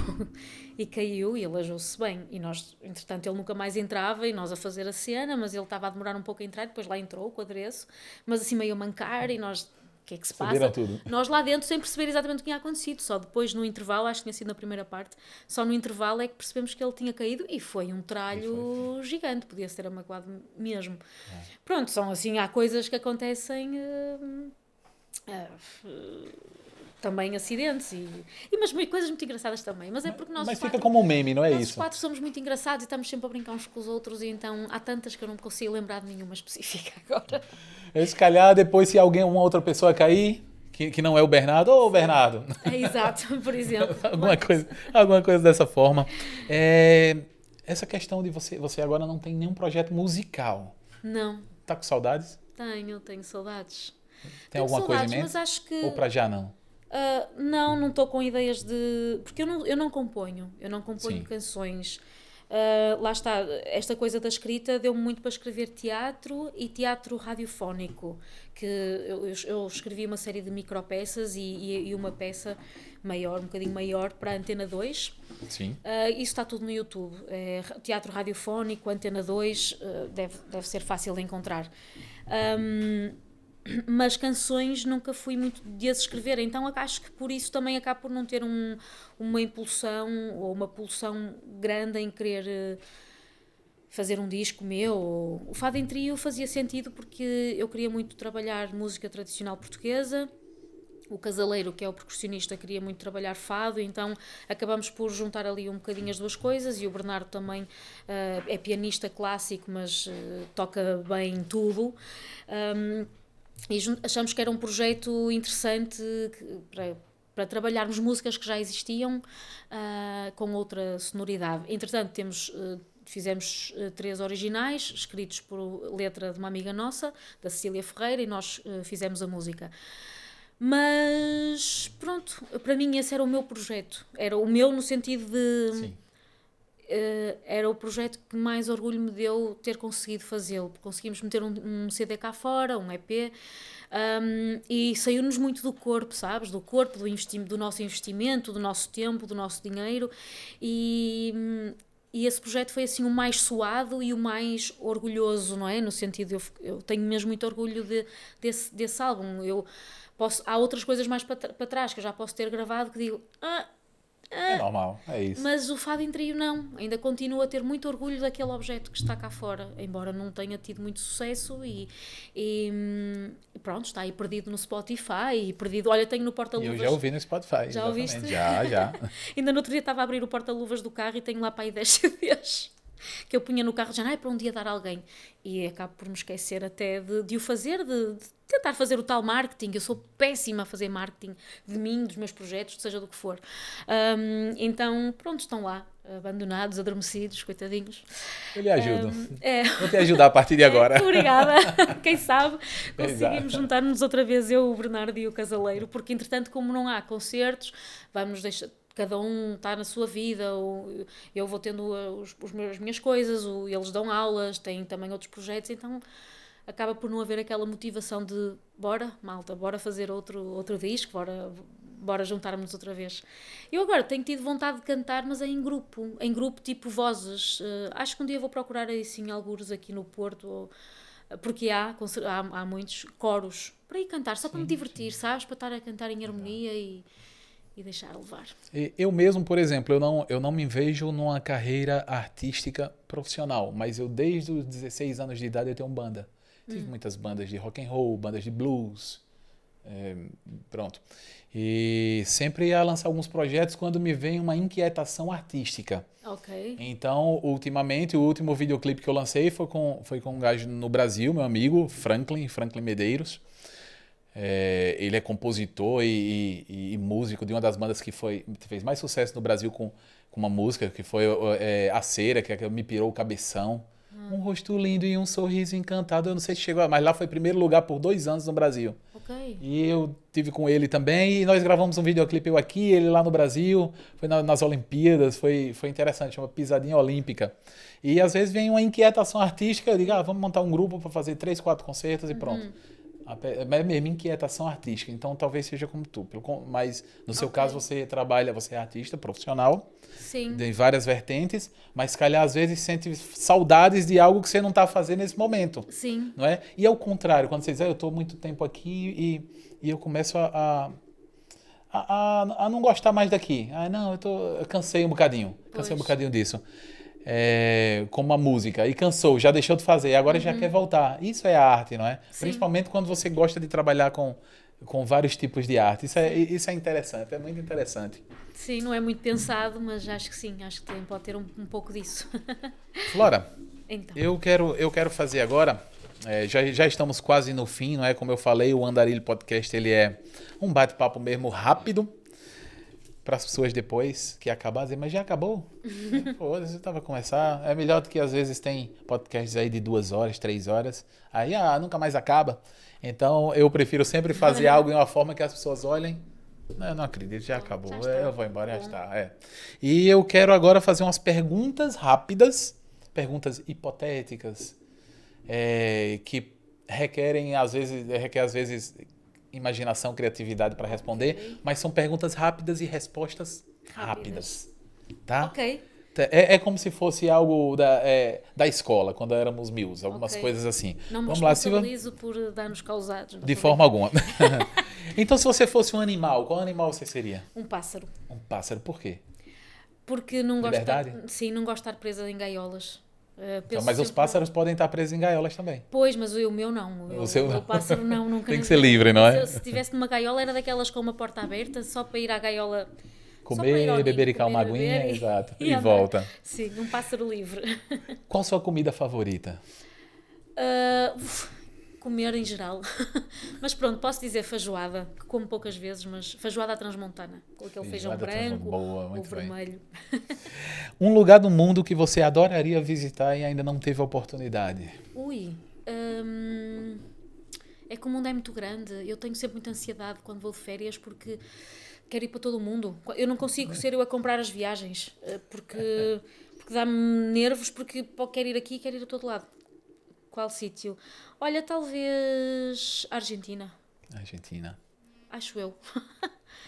e caiu e alejou-se bem e nós, entretanto, ele nunca mais entrava e nós a fazer a cena, mas ele estava a demorar um pouco a entrar e depois lá entrou com o adereço, mas assim meio a mancar e nós... O que é que se passa? Tudo. Nós lá dentro sem perceber exatamente o que tinha acontecido, só depois no intervalo, acho que tinha sido na primeira parte, só no intervalo é que percebemos que ele tinha caído e foi um tralho gigante, podia-se ter amagoado mesmo. Pronto, são assim, há coisas que acontecem ah, também acidentes mas coisas muito engraçadas também. Mas é porque nós Mas quatro, fica como um meme, não é nós isso? quatro somos muito engraçados e estamos sempre a brincar uns com os outros, e então há tantas que eu não me consigo lembrar de nenhuma específica agora. Se calhar depois se alguém, uma outra pessoa cair, que não é o Bernardo, ô Bernardo, É exato, por exemplo. alguma coisa dessa forma. Essa questão de você agora não tem nenhum projeto musical. Não, Tá com saudades? tenho saudades. Tem Tenho alguma coisa em saudades, mente? mas acho que Ou pra já não? não estou com ideias de. Porque eu não componho Sim. canções. Lá está, esta coisa da escrita deu-me muito para escrever teatro e teatro radiofónico, que eu escrevi uma série de micropeças e uma peça maior, um bocadinho maior, para a Antena 2. Sim. Isso está tudo no YouTube. Teatro radiofónico, Antena 2, deve ser fácil de encontrar. Mas canções nunca fui muito de as escrever, então acho que por isso também acabo por não ter uma impulsão ou uma pulsão grande em querer fazer um disco meu. O Fado em Trio fazia sentido porque eu queria muito trabalhar música tradicional portuguesa. O Casaleiro, que é o percussionista, queria muito trabalhar fado, então acabamos por juntar ali um bocadinho as duas coisas, e o Bernardo também é pianista clássico, mas toca bem tudo. E achamos que era um projeto interessante para trabalharmos músicas que já existiam com outra sonoridade. Entretanto, fizemos 3 originais, escritos por letra de uma amiga nossa, da Cecília Ferreira, e nós fizemos a música. Mas pronto, para mim esse era o meu projeto. Era o meu no sentido de... Sim. Era o projeto que mais orgulho me deu ter conseguido fazê-lo. Conseguimos meter um CD cá fora, um EP, e saiu-nos muito do corpo, sabes? Do corpo, do nosso investimento, do nosso tempo, do nosso dinheiro, e esse projeto foi assim o mais suado e o mais orgulhoso, não é? No sentido, eu tenho mesmo muito orgulho desse álbum. Há outras coisas mais para trás que eu já posso ter gravado que digo... É normal, é isso. Mas o Fado em Trio não, ainda continuo a ter muito orgulho daquele objeto que está cá fora, embora não tenha tido muito sucesso e pronto, está aí perdido no Spotify e perdido, olha, tenho no E porta-luvas. eu já ouvi no Spotify. Já ouviste? Já. Ainda no outro dia estava a abrir o porta-luvas do carro e tenho lá para aí 10 CDs que eu punha no carro, já para um dia dar a alguém, e acabo por me esquecer até de o fazer, de tentar fazer o tal marketing. Eu sou péssima a fazer marketing de mim, dos meus projetos, seja do que for. Então, pronto, estão lá, abandonados, adormecidos, coitadinhos. Eu lhe ajudo. É. Vou te ajudar a partir de agora. Obrigada. Quem sabe conseguimos Exato. juntar-nos outra vez, eu, o Bernardo e o Casaleiro, porque entretanto, como não há concertos, vamos deixar... Cada um está na sua vida, eu vou tendo as minhas coisas, eles dão aulas, têm também outros projetos, então acaba por não haver aquela motivação de bora, malta, bora fazer outro disco, bora juntarmos outra vez. Eu agora tenho tido vontade de cantar, mas é em grupo tipo vozes. Acho que um dia vou procurar assim algures aqui no Porto, porque há muitos coros para ir cantar, só para me divertir, sabes? Para estar a cantar em harmonia e deixar levar. Eu mesmo, por exemplo, eu não me vejo numa carreira artística profissional, mas eu desde os 16 anos de idade eu tenho banda. Tive muitas bandas de rock and roll, bandas de blues, pronto. E sempre ia lançar alguns projetos quando me vem uma inquietação artística. Ok. Então, ultimamente, o último videoclipe que eu lancei foi com um gajo no Brasil, meu amigo, Franklin Medeiros. Ele é compositor e músico de uma das bandas que fez mais sucesso no Brasil com uma música, que foi A Cera, que Me Pirou o Cabeção. Um rosto lindo e um sorriso encantado. Eu não sei se chegou, mas lá foi primeiro lugar por 2 anos no Brasil. Ok. E eu tive com ele também, e nós gravamos um videoclipe, eu aqui, ele lá no Brasil. Foi nas Olimpíadas, foi interessante, uma pisadinha olímpica. E às vezes vem uma inquietação artística, eu digo, vamos montar um grupo para fazer 3, 4 concertos e pronto. É mesmo inquietação artística, então talvez seja como tu, mas no seu caso você é artista profissional. Sim. De várias vertentes, mas se calhar às vezes sente saudades de algo que você não está fazendo nesse momento. Sim. Não é? E ao contrário, quando você diz, eu estou muito tempo aqui e eu começo a não gostar mais daqui. Não, eu cansei um bocadinho, disso. Como a música, e cansou, já deixou de fazer, agora já quer voltar. Isso é a arte, não é? Sim. Principalmente quando você gosta de trabalhar com vários tipos de arte. Isso é interessante, é muito interessante. Sim, não é muito pensado, mas acho que sim, acho que pode ter um pouco disso. Flora, Então, eu quero fazer agora, já estamos quase no fim, não é? Como eu falei, o Andarilho Podcast ele é um bate-papo mesmo rápido, para as pessoas depois que acabar dizer, mas já acabou? Foda-se, eu tava a começar. É melhor do que às vezes tem podcasts aí de 2 horas, 3 horas, aí nunca mais acaba. Então eu prefiro sempre fazer algo de uma forma que as pessoas olhem. Não, eu não acredito, já acabou. já está. Eu vou embora, já está. E eu quero agora fazer umas perguntas rápidas, perguntas hipotéticas, que requerem às vezes imaginação, criatividade para responder, mas são perguntas rápidas e respostas rápidas. Tá? ok. É como se fosse algo da escola, quando éramos miúdos, algumas Ok. coisas assim. Não me Vamos lá, Silvia. responsabilizo por danos causados. não De tô forma alguma. Então, se você fosse um animal, qual animal você seria? brincando. Um pássaro. Um pássaro, por quê? Porque não gosto de Liberdade? sim, não gosto de estar presa em gaiolas. Então, mas os pássaros podem estar presos em gaiolas também. Pois, mas o meu não. O seu não. O pássaro não, nunca. Tem que ser livre, não é? Se estivesse numa gaiola, era daquelas com uma porta aberta, só para ir à gaiola. só para ir ao Comer, ninho, bebericar uma comer, aguinha, beber exato. E andar. volta. Sim, um pássaro livre. Qual sua comida favorita? Comer em geral. Mas pronto, posso dizer feijoada, que como poucas vezes, mas feijoada à transmontana, com aquele feijão Feijoada branco, boa, ou muito bem. vermelho. Um lugar do mundo que você adoraria visitar e ainda não teve a oportunidade. Ui, é que o mundo é muito grande. Eu tenho sempre muita ansiedade quando vou de férias porque quero ir para todo o mundo. Eu não consigo ser eu a comprar as viagens porque dá-me nervos porque quero ir aqui, quero ir a todo lado. Qual sítio? Olha, talvez Argentina, Argentina. acho eu.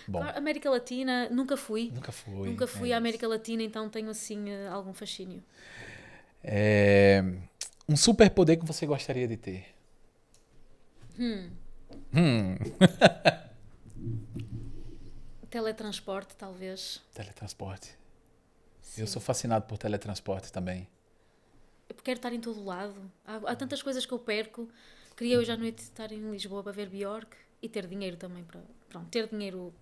Bom, América Latina, nunca fui. nunca fui. Nunca fui à América Latina, então tenho assim algum fascínio. Um superpoder que você gostaria de ter? Teletransporte, talvez. Teletransporte. Sim. Eu sou fascinado por teletransporte também. Eu quero estar em todo lado. Há tantas coisas que eu perco. Queria hoje à noite estar em Lisboa para ver Bjork e ter dinheiro também para. Pronto, ter dinheiro.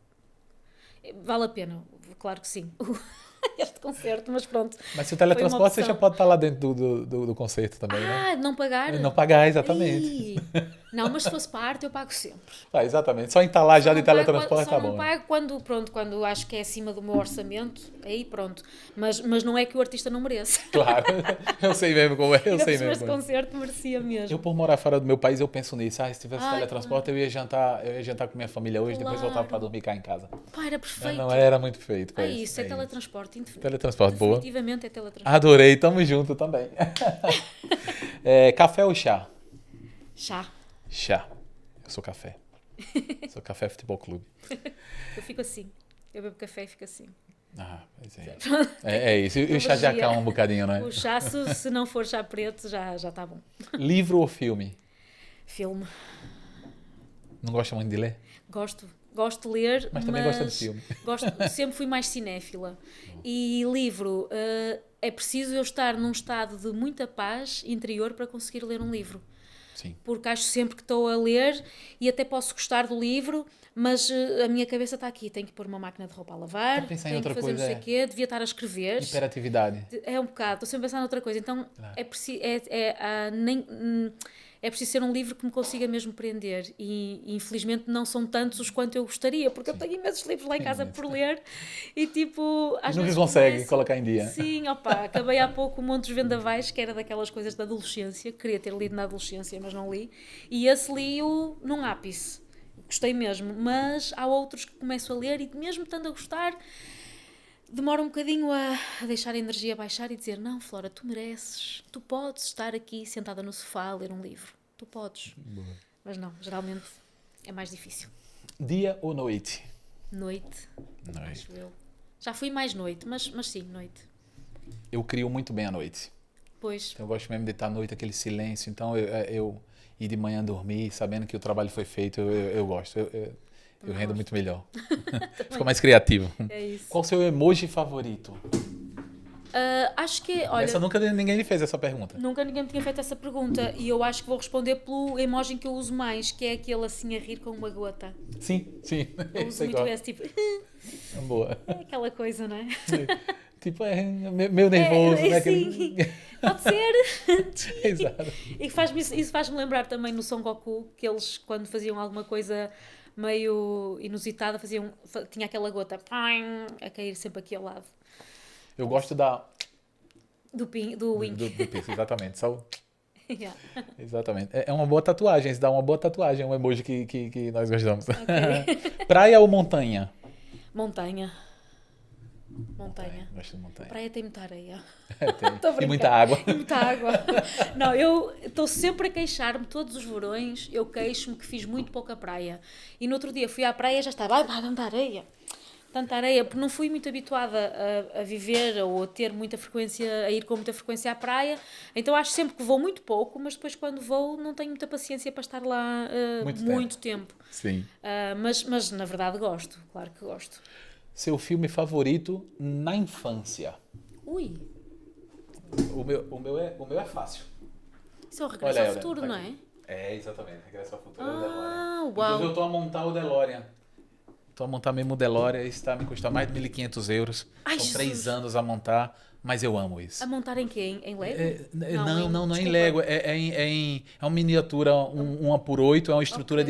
Vale a pena, claro que sim. Este concerto, mas pronto. Mas se o Foi uma teletransporte você já opção. pode estar lá dentro do concerto também, né? Não pagar? Não pagar, exatamente. Ih, não, mas se fosse para a arte eu pago sempre. Exatamente. Só em estar lá já de Não pago teletransporte só tá não bom. pago quando acho que é acima do meu orçamento, aí pronto. Mas não é que o artista não mereça. Claro. Eu sei mesmo como é. Eu Ainda sei por cima mesmo. este concerto merecia mesmo. Eu, por morar fora do meu país, eu penso nisso. Se tivesse Ai, teletransporte, eu ia jantar com minha família hoje, depois Claro. voltava para dormir cá em casa. Pá, era perfeito. Não era muito feito. Ah, isso, é teletransporte. Teletransporte, boa. Definitivamente é teletransporte. Adorei, tamo junto também. Café ou chá? Chá. Chá. Eu sou café. Sou café futebol clube. Eu fico assim. Eu bebo café e fico assim. Pois é. É isso. E o chá já calma um bocadinho, não é? O chá, se não for chá preto, já está bom. Livro ou filme? Filme. Não gosta muito de ler? Gosto de ler, Mas também gosta de filme. Sempre fui mais cinéfila. E livro, é preciso eu estar num estado de muita paz interior para conseguir ler um livro. Sim. Porque acho sempre que estou a ler e até posso gostar do livro, mas a minha cabeça está aqui. Tenho que pôr uma máquina de roupa a lavar, Está a pensar em tenho que outra fazer coisa, não sei o quê, devia estar a escrever. Hiperatividade. É um bocado, estou sempre a pensar noutra coisa. Então Claro. é preciso ser um livro que me consiga mesmo prender. E infelizmente não são tantos os quanto eu gostaria, porque eu tenho imensos livros lá em casa por ler e tipo. Às Nunca vezes consegue colocar em dia. Sim, opa, acabei há pouco o Monte dos Vendavais, que era daquelas coisas da adolescência, queria ter lido na adolescência, mas não li. E esse li-o num ápice. Gostei mesmo, mas há outros que começo a ler e mesmo estando a gostar, demora um bocadinho a deixar a energia baixar e dizer, não, Flora, tu mereces, tu podes estar aqui sentada no sofá a ler um livro, tu podes. Boa. Mas não, geralmente é mais difícil. Dia ou noite? Noite, Noite. acho eu. Já fui mais noite, mas sim, noite. Eu crio muito bem a noite. Pois, Eu gosto mesmo de estar à noite, aquele silêncio. Então, eu ir de manhã dormir, sabendo que o trabalho foi feito, eu gosto. Eu rendo muito melhor. Fica mais criativo. é isso. Qual o seu emoji favorito? Acho que, olha, Essa nunca ninguém lhe fez essa pergunta. nunca ninguém me tinha feito essa pergunta e eu acho que vou responder pelo emoji que eu uso mais, que é aquele assim a rir com uma gota. Sim, sim. Eu uso Sei muito qual. esse tipo, Boa. é aquela coisa, não é? Tipo, meio nervoso, né? Sim, pode ser. Exato. E isso faz-me lembrar também no Son Goku, que eles, quando faziam alguma coisa meio inusitada, tinha aquela gota a cair sempre aqui ao lado. Eu gosto Do Wink. do piercing, exatamente. Só, Yeah. exatamente. É uma boa tatuagem, isso dá uma boa tatuagem, um emoji que nós gostamos. Ok. Praia ou montanha? Montanha. Montanha. Gosto de montanha. Praia tem muita areia. Tem. Tô a E brincar. muita água. E muita água. Não, eu estou sempre a queixar-me, todos os verões, eu queixo-me que fiz muito pouca praia. E no outro dia fui à praia e já estava, tanta areia. Tanta areia, porque não fui muito habituada a viver ou a ter muita frequência, a ir com muita frequência à praia. Então acho sempre que vou muito pouco, mas depois quando vou não tenho muita paciência para estar lá muito tempo. Sim. Mas na verdade gosto, claro que gosto. Seu filme favorito na infância? Ui, O meu é fácil. isso é o Regresso ao Futuro, não é? É, exatamente. Regresso ao Futuro é o DeLorean. Uau. Inclusive, eu tô a montar o DeLorean. Tô a montar mesmo o DeLorean. Isso tá me custar mais de 1.500 euros. Ai, São Jesus. 3 anos a montar, mas eu amo isso. A montar em quê? Em Lego? Não é em desculpa. Lego. É uma miniatura 1x8. É uma estrutura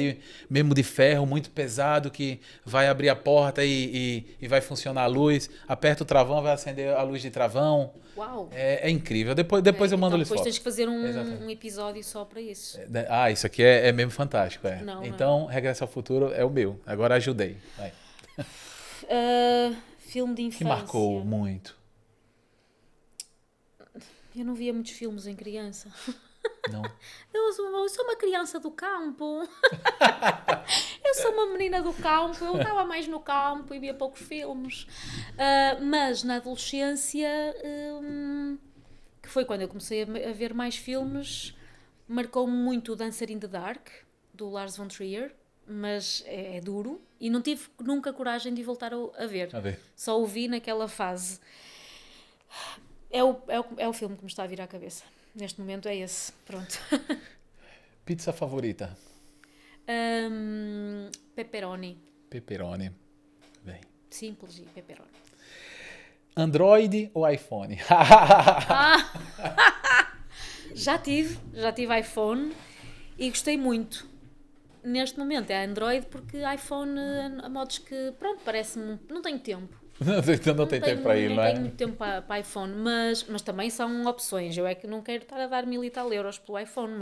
mesmo de ferro, muito pesado, que vai abrir a porta e vai funcionar a luz. Aperta o travão, vai acender a luz de travão. Uau. É incrível. Depois eu mando Então, eles depois fotos. tens que fazer Exatamente. um episódio só para isso. Isso aqui é mesmo fantástico. Não, Então, Regresso ao Futuro é o meu. Agora ajudei. Vai. Filme de Que infância. marcou muito. Eu não via muitos filmes em criança. Não. Eu sou uma criança do campo. Eu sou uma menina do campo. Eu estava mais no campo e via poucos filmes. Mas na adolescência, que foi quando eu comecei a ver mais filmes, marcou-me muito o Dancer in the Dark, do Lars von Trier. Mas é duro. E não tive nunca coragem de voltar a ver. A ver. Só o vi naquela fase. É o filme que me está a vir à cabeça. Neste momento é esse. Pronto. Pizza favorita? Pepperoni. Pepperoni. Bem. Simples e pepperoni. Android ou iPhone? Já tive iPhone e gostei muito. Neste momento é Android porque iPhone, a modos que, pronto, parece-me... Não tenho tempo. Não tem tempo para ir, não Não é? tenho muito tempo para iPhone, mas também são opções. Eu é que não quero estar a dar 1.000 e tal euros pelo iPhone,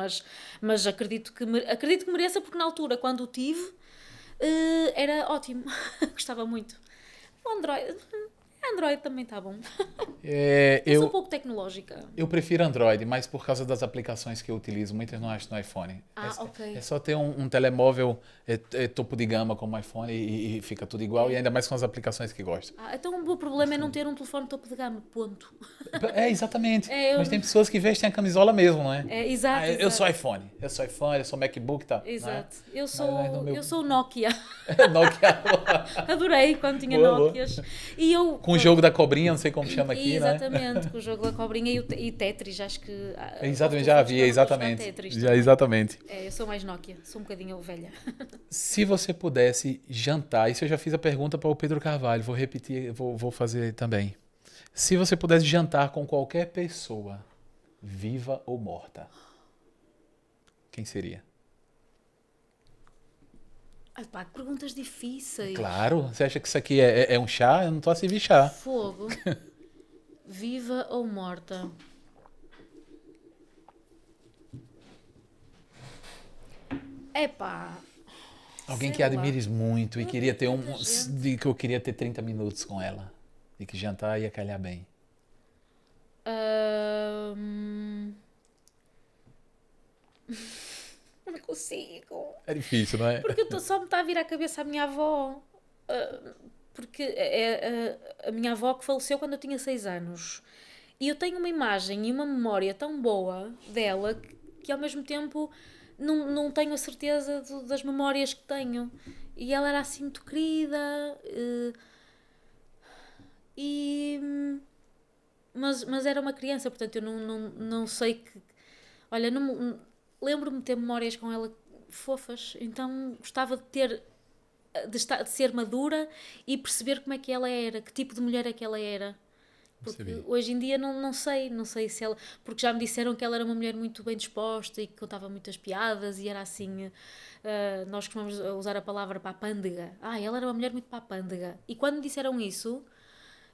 mas acredito que mereça porque na altura, quando o tive, era ótimo. Gostava muito. O Android também está bom. Eu sou um pouco tecnológica. Eu prefiro Android, mas por causa das aplicações que eu utilizo, muitas não acho no iPhone. Ok. É só ter um telemóvel topo de gama como iPhone e fica tudo igual, e ainda mais com as aplicações que gosto. Então o meu problema é não ter um telefone topo de gama, ponto. Exatamente. Mas tem pessoas que vestem a camisola mesmo, não é? Exato. Eu sou iPhone, eu sou MacBook e tal. Exato. Não é? Eu sou Nokia. Nokia. Adorei quando tinha Boa. Nokias. E eu, Com o jogo da cobrinha, não sei como chama aqui, né? exatamente, com o jogo da cobrinha e Tetris, acho que... Exatamente, já havia, exatamente. Tetris, Já, exatamente. eu sou mais Nokia, sou um bocadinho velha. Se você pudesse jantar, isso eu já fiz a pergunta para o Pedro Carvalho, vou repetir, vou fazer também. Se você pudesse jantar com qualquer pessoa, viva ou morta, quem seria? Pá, que perguntas difíceis. Claro, você acha que isso aqui é um chá? Eu não estou a servir chá. Fogo. Viva ou morta? Epá. Alguém sei que lá. admires muito e queria ter tanta gente. de que eu queria ter 30 minutos com ela. E que jantar ia calhar bem. Não consigo. É difícil, não é? Porque só me está a vir à cabeça a minha avó. Porque é a minha avó que faleceu quando eu tinha 6 anos. E eu tenho uma imagem e uma memória tão boa dela que ao mesmo tempo não tenho a certeza das memórias que tenho. E ela era assim muito querida. mas era uma criança, portanto eu não sei que... Olha, lembro-me de ter memórias com ela fofas, então gostava de ser madura e perceber como é que ela era, que tipo de mulher é que ela era. Porque hoje em dia não sei se ela... Porque já me disseram que ela era uma mulher muito bem disposta e que contava muitas piadas e era assim... nós costumamos usar a palavra papândega. Ela era uma mulher muito papândega. E quando me disseram isso,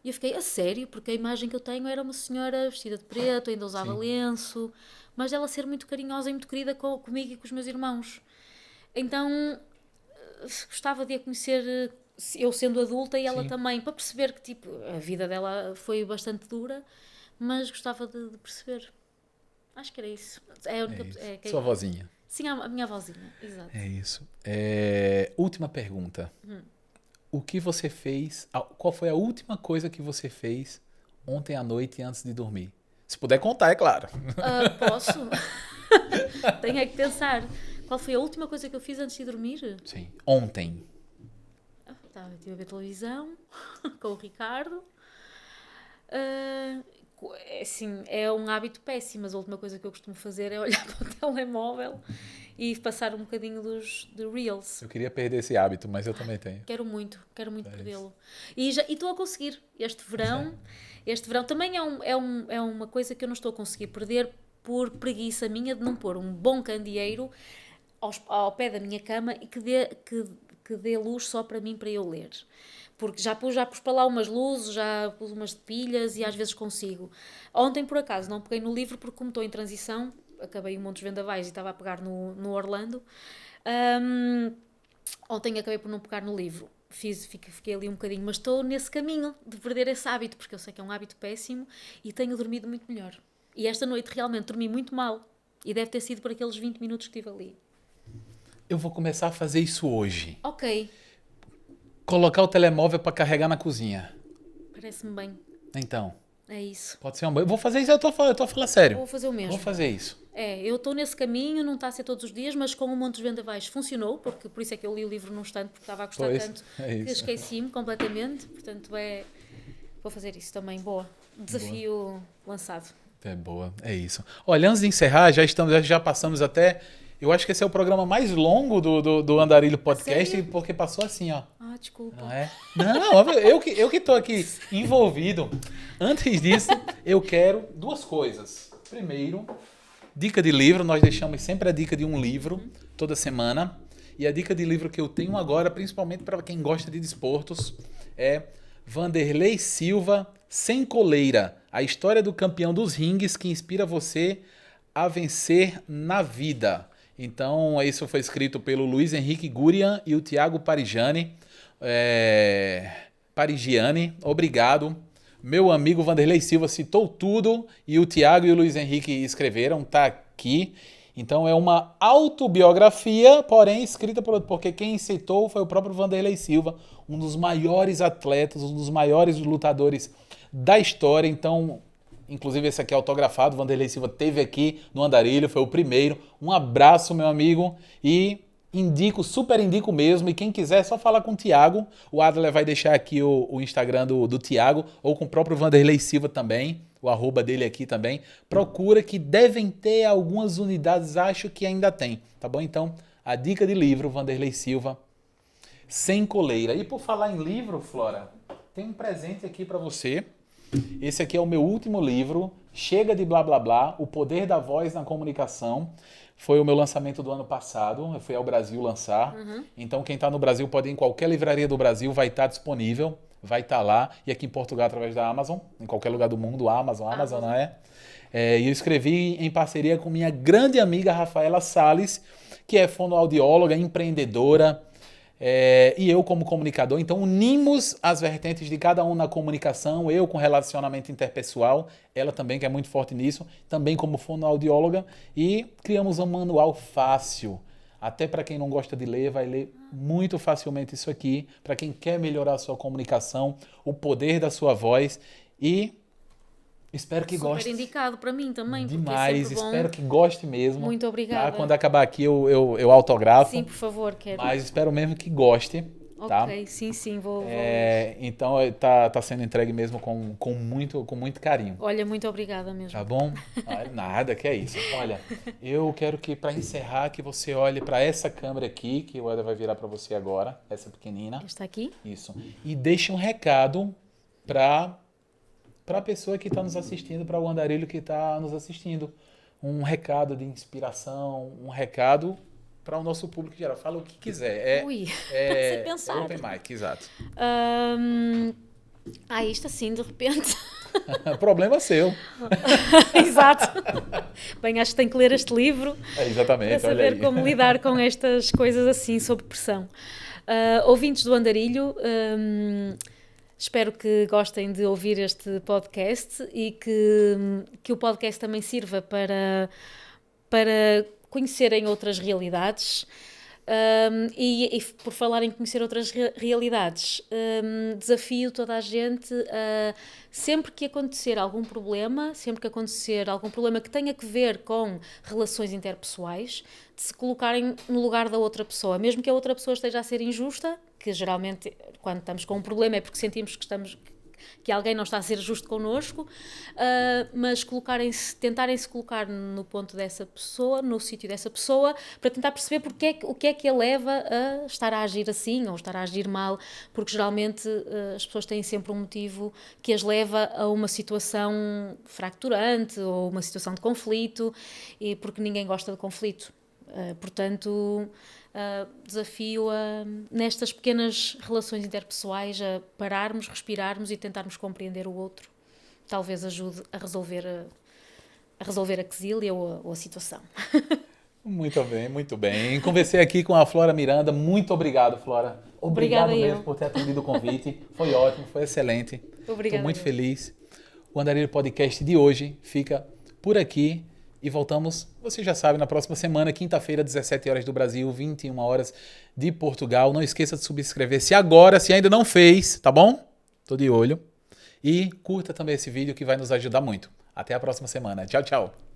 eu fiquei, a sério? Porque a imagem que eu tenho era uma senhora vestida de preto, ainda usava lenço, mas ela ser muito carinhosa e muito querida comigo e com os meus irmãos. Então, gostava de a conhecer... eu sendo adulta e ela também, para perceber que tipo, a vida dela foi bastante dura, mas gostava de perceber. Acho que era isso. É a única, Sua vozinha. Sim, a minha vozinha, exato. É isso. Última pergunta. O que você fez? Qual foi a última coisa que você fez ontem à noite antes de dormir? Se puder contar, é claro. Posso? Tenho é que pensar. Qual foi a última coisa que eu fiz antes de dormir? Sim. Ontem. Estive a ver televisão com o Ricardo. Assim, é um hábito péssimo, mas a última coisa que eu costumo fazer é olhar para o telemóvel e passar um bocadinho de Reels. Eu queria perder esse hábito, mas eu também tenho. Quero muito perdê-lo. E estou a conseguir. Este verão também é uma coisa que eu não estou a conseguir perder por preguiça minha de não pôr um bom candeeiro ao pé da minha cama e que dê luz só para mim, para eu ler. Porque já pus para lá umas luzes, já pus umas de pilhas e às vezes consigo. Ontem, por acaso, não peguei no livro porque como estou em transição, acabei um monte de vendavais e estava a pegar no Orlando. Ontem acabei por não pegar no livro. Fiquei ali um bocadinho, mas estou nesse caminho de perder esse hábito, porque eu sei que é um hábito péssimo e tenho dormido muito melhor. E esta noite realmente dormi muito mal e deve ter sido por aqueles 20 minutos que estive ali. Eu vou começar a fazer isso hoje. Ok. Colocar o telemóvel para carregar na cozinha. Parece-me bem. Então. É isso. Pode ser uma boa. Eu vou fazer isso, eu tô a falar sério. Vou fazer o mesmo. Vou fazer isso. Eu estou nesse caminho, não está a ser todos os dias, mas com um monte de vendavais funcionou, porque por isso é que eu li o livro num instante, porque estava a gostar tanto que esqueci-me completamente. Portanto, vou fazer isso também. Boa. Desafio lançado. É boa, é isso. Olha, antes de encerrar, já passamos até... Eu acho que esse é o programa mais longo do Andarilho Podcast, sério? porque passou assim, ó. Desculpa. Não é? Não, eu que tô aqui envolvido. Antes disso, eu quero duas coisas. Primeiro, dica de livro. Nós deixamos sempre a dica de um livro toda semana. E a dica de livro que eu tenho agora, principalmente para quem gosta de desportos, é Vanderlei Silva, Sem Coleira. A história do campeão dos rings que inspira você a vencer na vida. Então, isso foi escrito pelo Luiz Henrique Gurian e o Tiago Parigiani. Obrigado. Meu amigo Vanderlei Silva citou tudo e o Tiago e o Luiz Henrique escreveram, tá aqui. Então, é uma autobiografia, porém escrita porque quem citou foi o próprio Vanderlei Silva, um dos maiores atletas, um dos maiores lutadores da história. Então... Inclusive, esse aqui é autografado. O Vanderlei Silva esteve aqui no Andarilho, foi o primeiro. Um abraço, meu amigo. E super indico mesmo. E quem quiser, é só falar com o Tiago. O Adler vai deixar aqui o Instagram do Tiago, ou com o próprio Vanderlei Silva também. O @ dele aqui também. Procura que devem ter algumas unidades, acho que ainda tem. Tá bom? Então, a dica de livro, Vanderlei Silva, Sem Coleira. E por falar em livro, Flora, tem um presente aqui para você. Esse aqui é o meu último livro, Chega de Blá Blá Blá, O Poder da Voz na Comunicação. Foi o meu lançamento do ano passado, eu fui ao Brasil lançar. Então quem está no Brasil pode ir em qualquer livraria do Brasil, vai estar disponível, vai estar lá. E aqui em Portugal através da Amazon, em qualquer lugar do mundo, Amazon, não é? E eu escrevi em parceria com minha grande amiga Rafaela Salles, que é fonoaudióloga, empreendedora, e eu como comunicador. Então unimos as vertentes de cada um na comunicação, eu com relacionamento interpessoal, ela também que é muito forte nisso, também como fonoaudióloga, e criamos um manual fácil. Até para quem não gosta de ler, vai ler muito facilmente isso aqui, para quem quer melhorar a sua comunicação, o poder da sua voz, e espero que goste. Super indicado para mim também. Demais, porque é espero que goste mesmo. Muito obrigada. Tá? Quando acabar aqui eu autografo. Sim, por favor, quero. Mas espero mesmo que goste. Tá? Ok, sim, vou. Então tá sendo entregue mesmo com muito carinho. Olha, muito obrigada mesmo. Tá bom? Nada, que é isso. Olha, eu quero que para encerrar que você olhe para essa câmera aqui, que o Helder vai virar para você agora, essa pequenina. Está aqui? Isso. E deixe um recado para a pessoa que está nos assistindo, para o andarilho que está nos assistindo. Um recado de inspiração, um recado para o nosso público geral. Fala o que quiser. Sem pensar. Open mic, exato. Isto assim, de repente. Problema seu. Exato. Bem, acho que tenho que ler este livro Exatamente, para saber como lidar com estas coisas assim, sob pressão. Ouvintes do Andarilho, espero que gostem de ouvir este podcast e que o podcast também sirva para conhecerem outras realidades. E por falar em conhecer outras realidades, desafio toda a gente a, sempre que acontecer algum problema que tenha que ver com relações interpessoais, de se colocarem no lugar da outra pessoa, mesmo que a outra pessoa esteja a ser injusta, que geralmente quando estamos com um problema é porque sentimos que alguém não está a ser justo connosco, mas tentarem se colocar no ponto dessa pessoa, no sítio dessa pessoa, para tentar perceber o que é que a leva a estar a agir assim ou estar a agir mal, porque geralmente as pessoas têm sempre um motivo que as leva a uma situação fracturante ou uma situação de conflito, e porque ninguém gosta de conflito. Portanto, desafio nestas pequenas relações interpessoais a pararmos, respirarmos e tentarmos compreender o outro. Talvez ajude a resolver a quesilha ou a situação. Muito bem, muito bem. Conversei aqui com a Flora Miranda. Muito obrigado, Flora. Obrigado mesmo por ter atendido o convite. Foi ótimo, foi excelente. Obrigada. Estou muito feliz. O Andarilho Podcast de hoje fica por aqui. E voltamos, você já sabe, na próxima semana, quinta-feira, 17 horas do Brasil, 21 horas de Portugal. Não esqueça de subscrever se ainda não fez, tá bom? Tô de olho. E curta também esse vídeo que vai nos ajudar muito. Até a próxima semana. Tchau, tchau.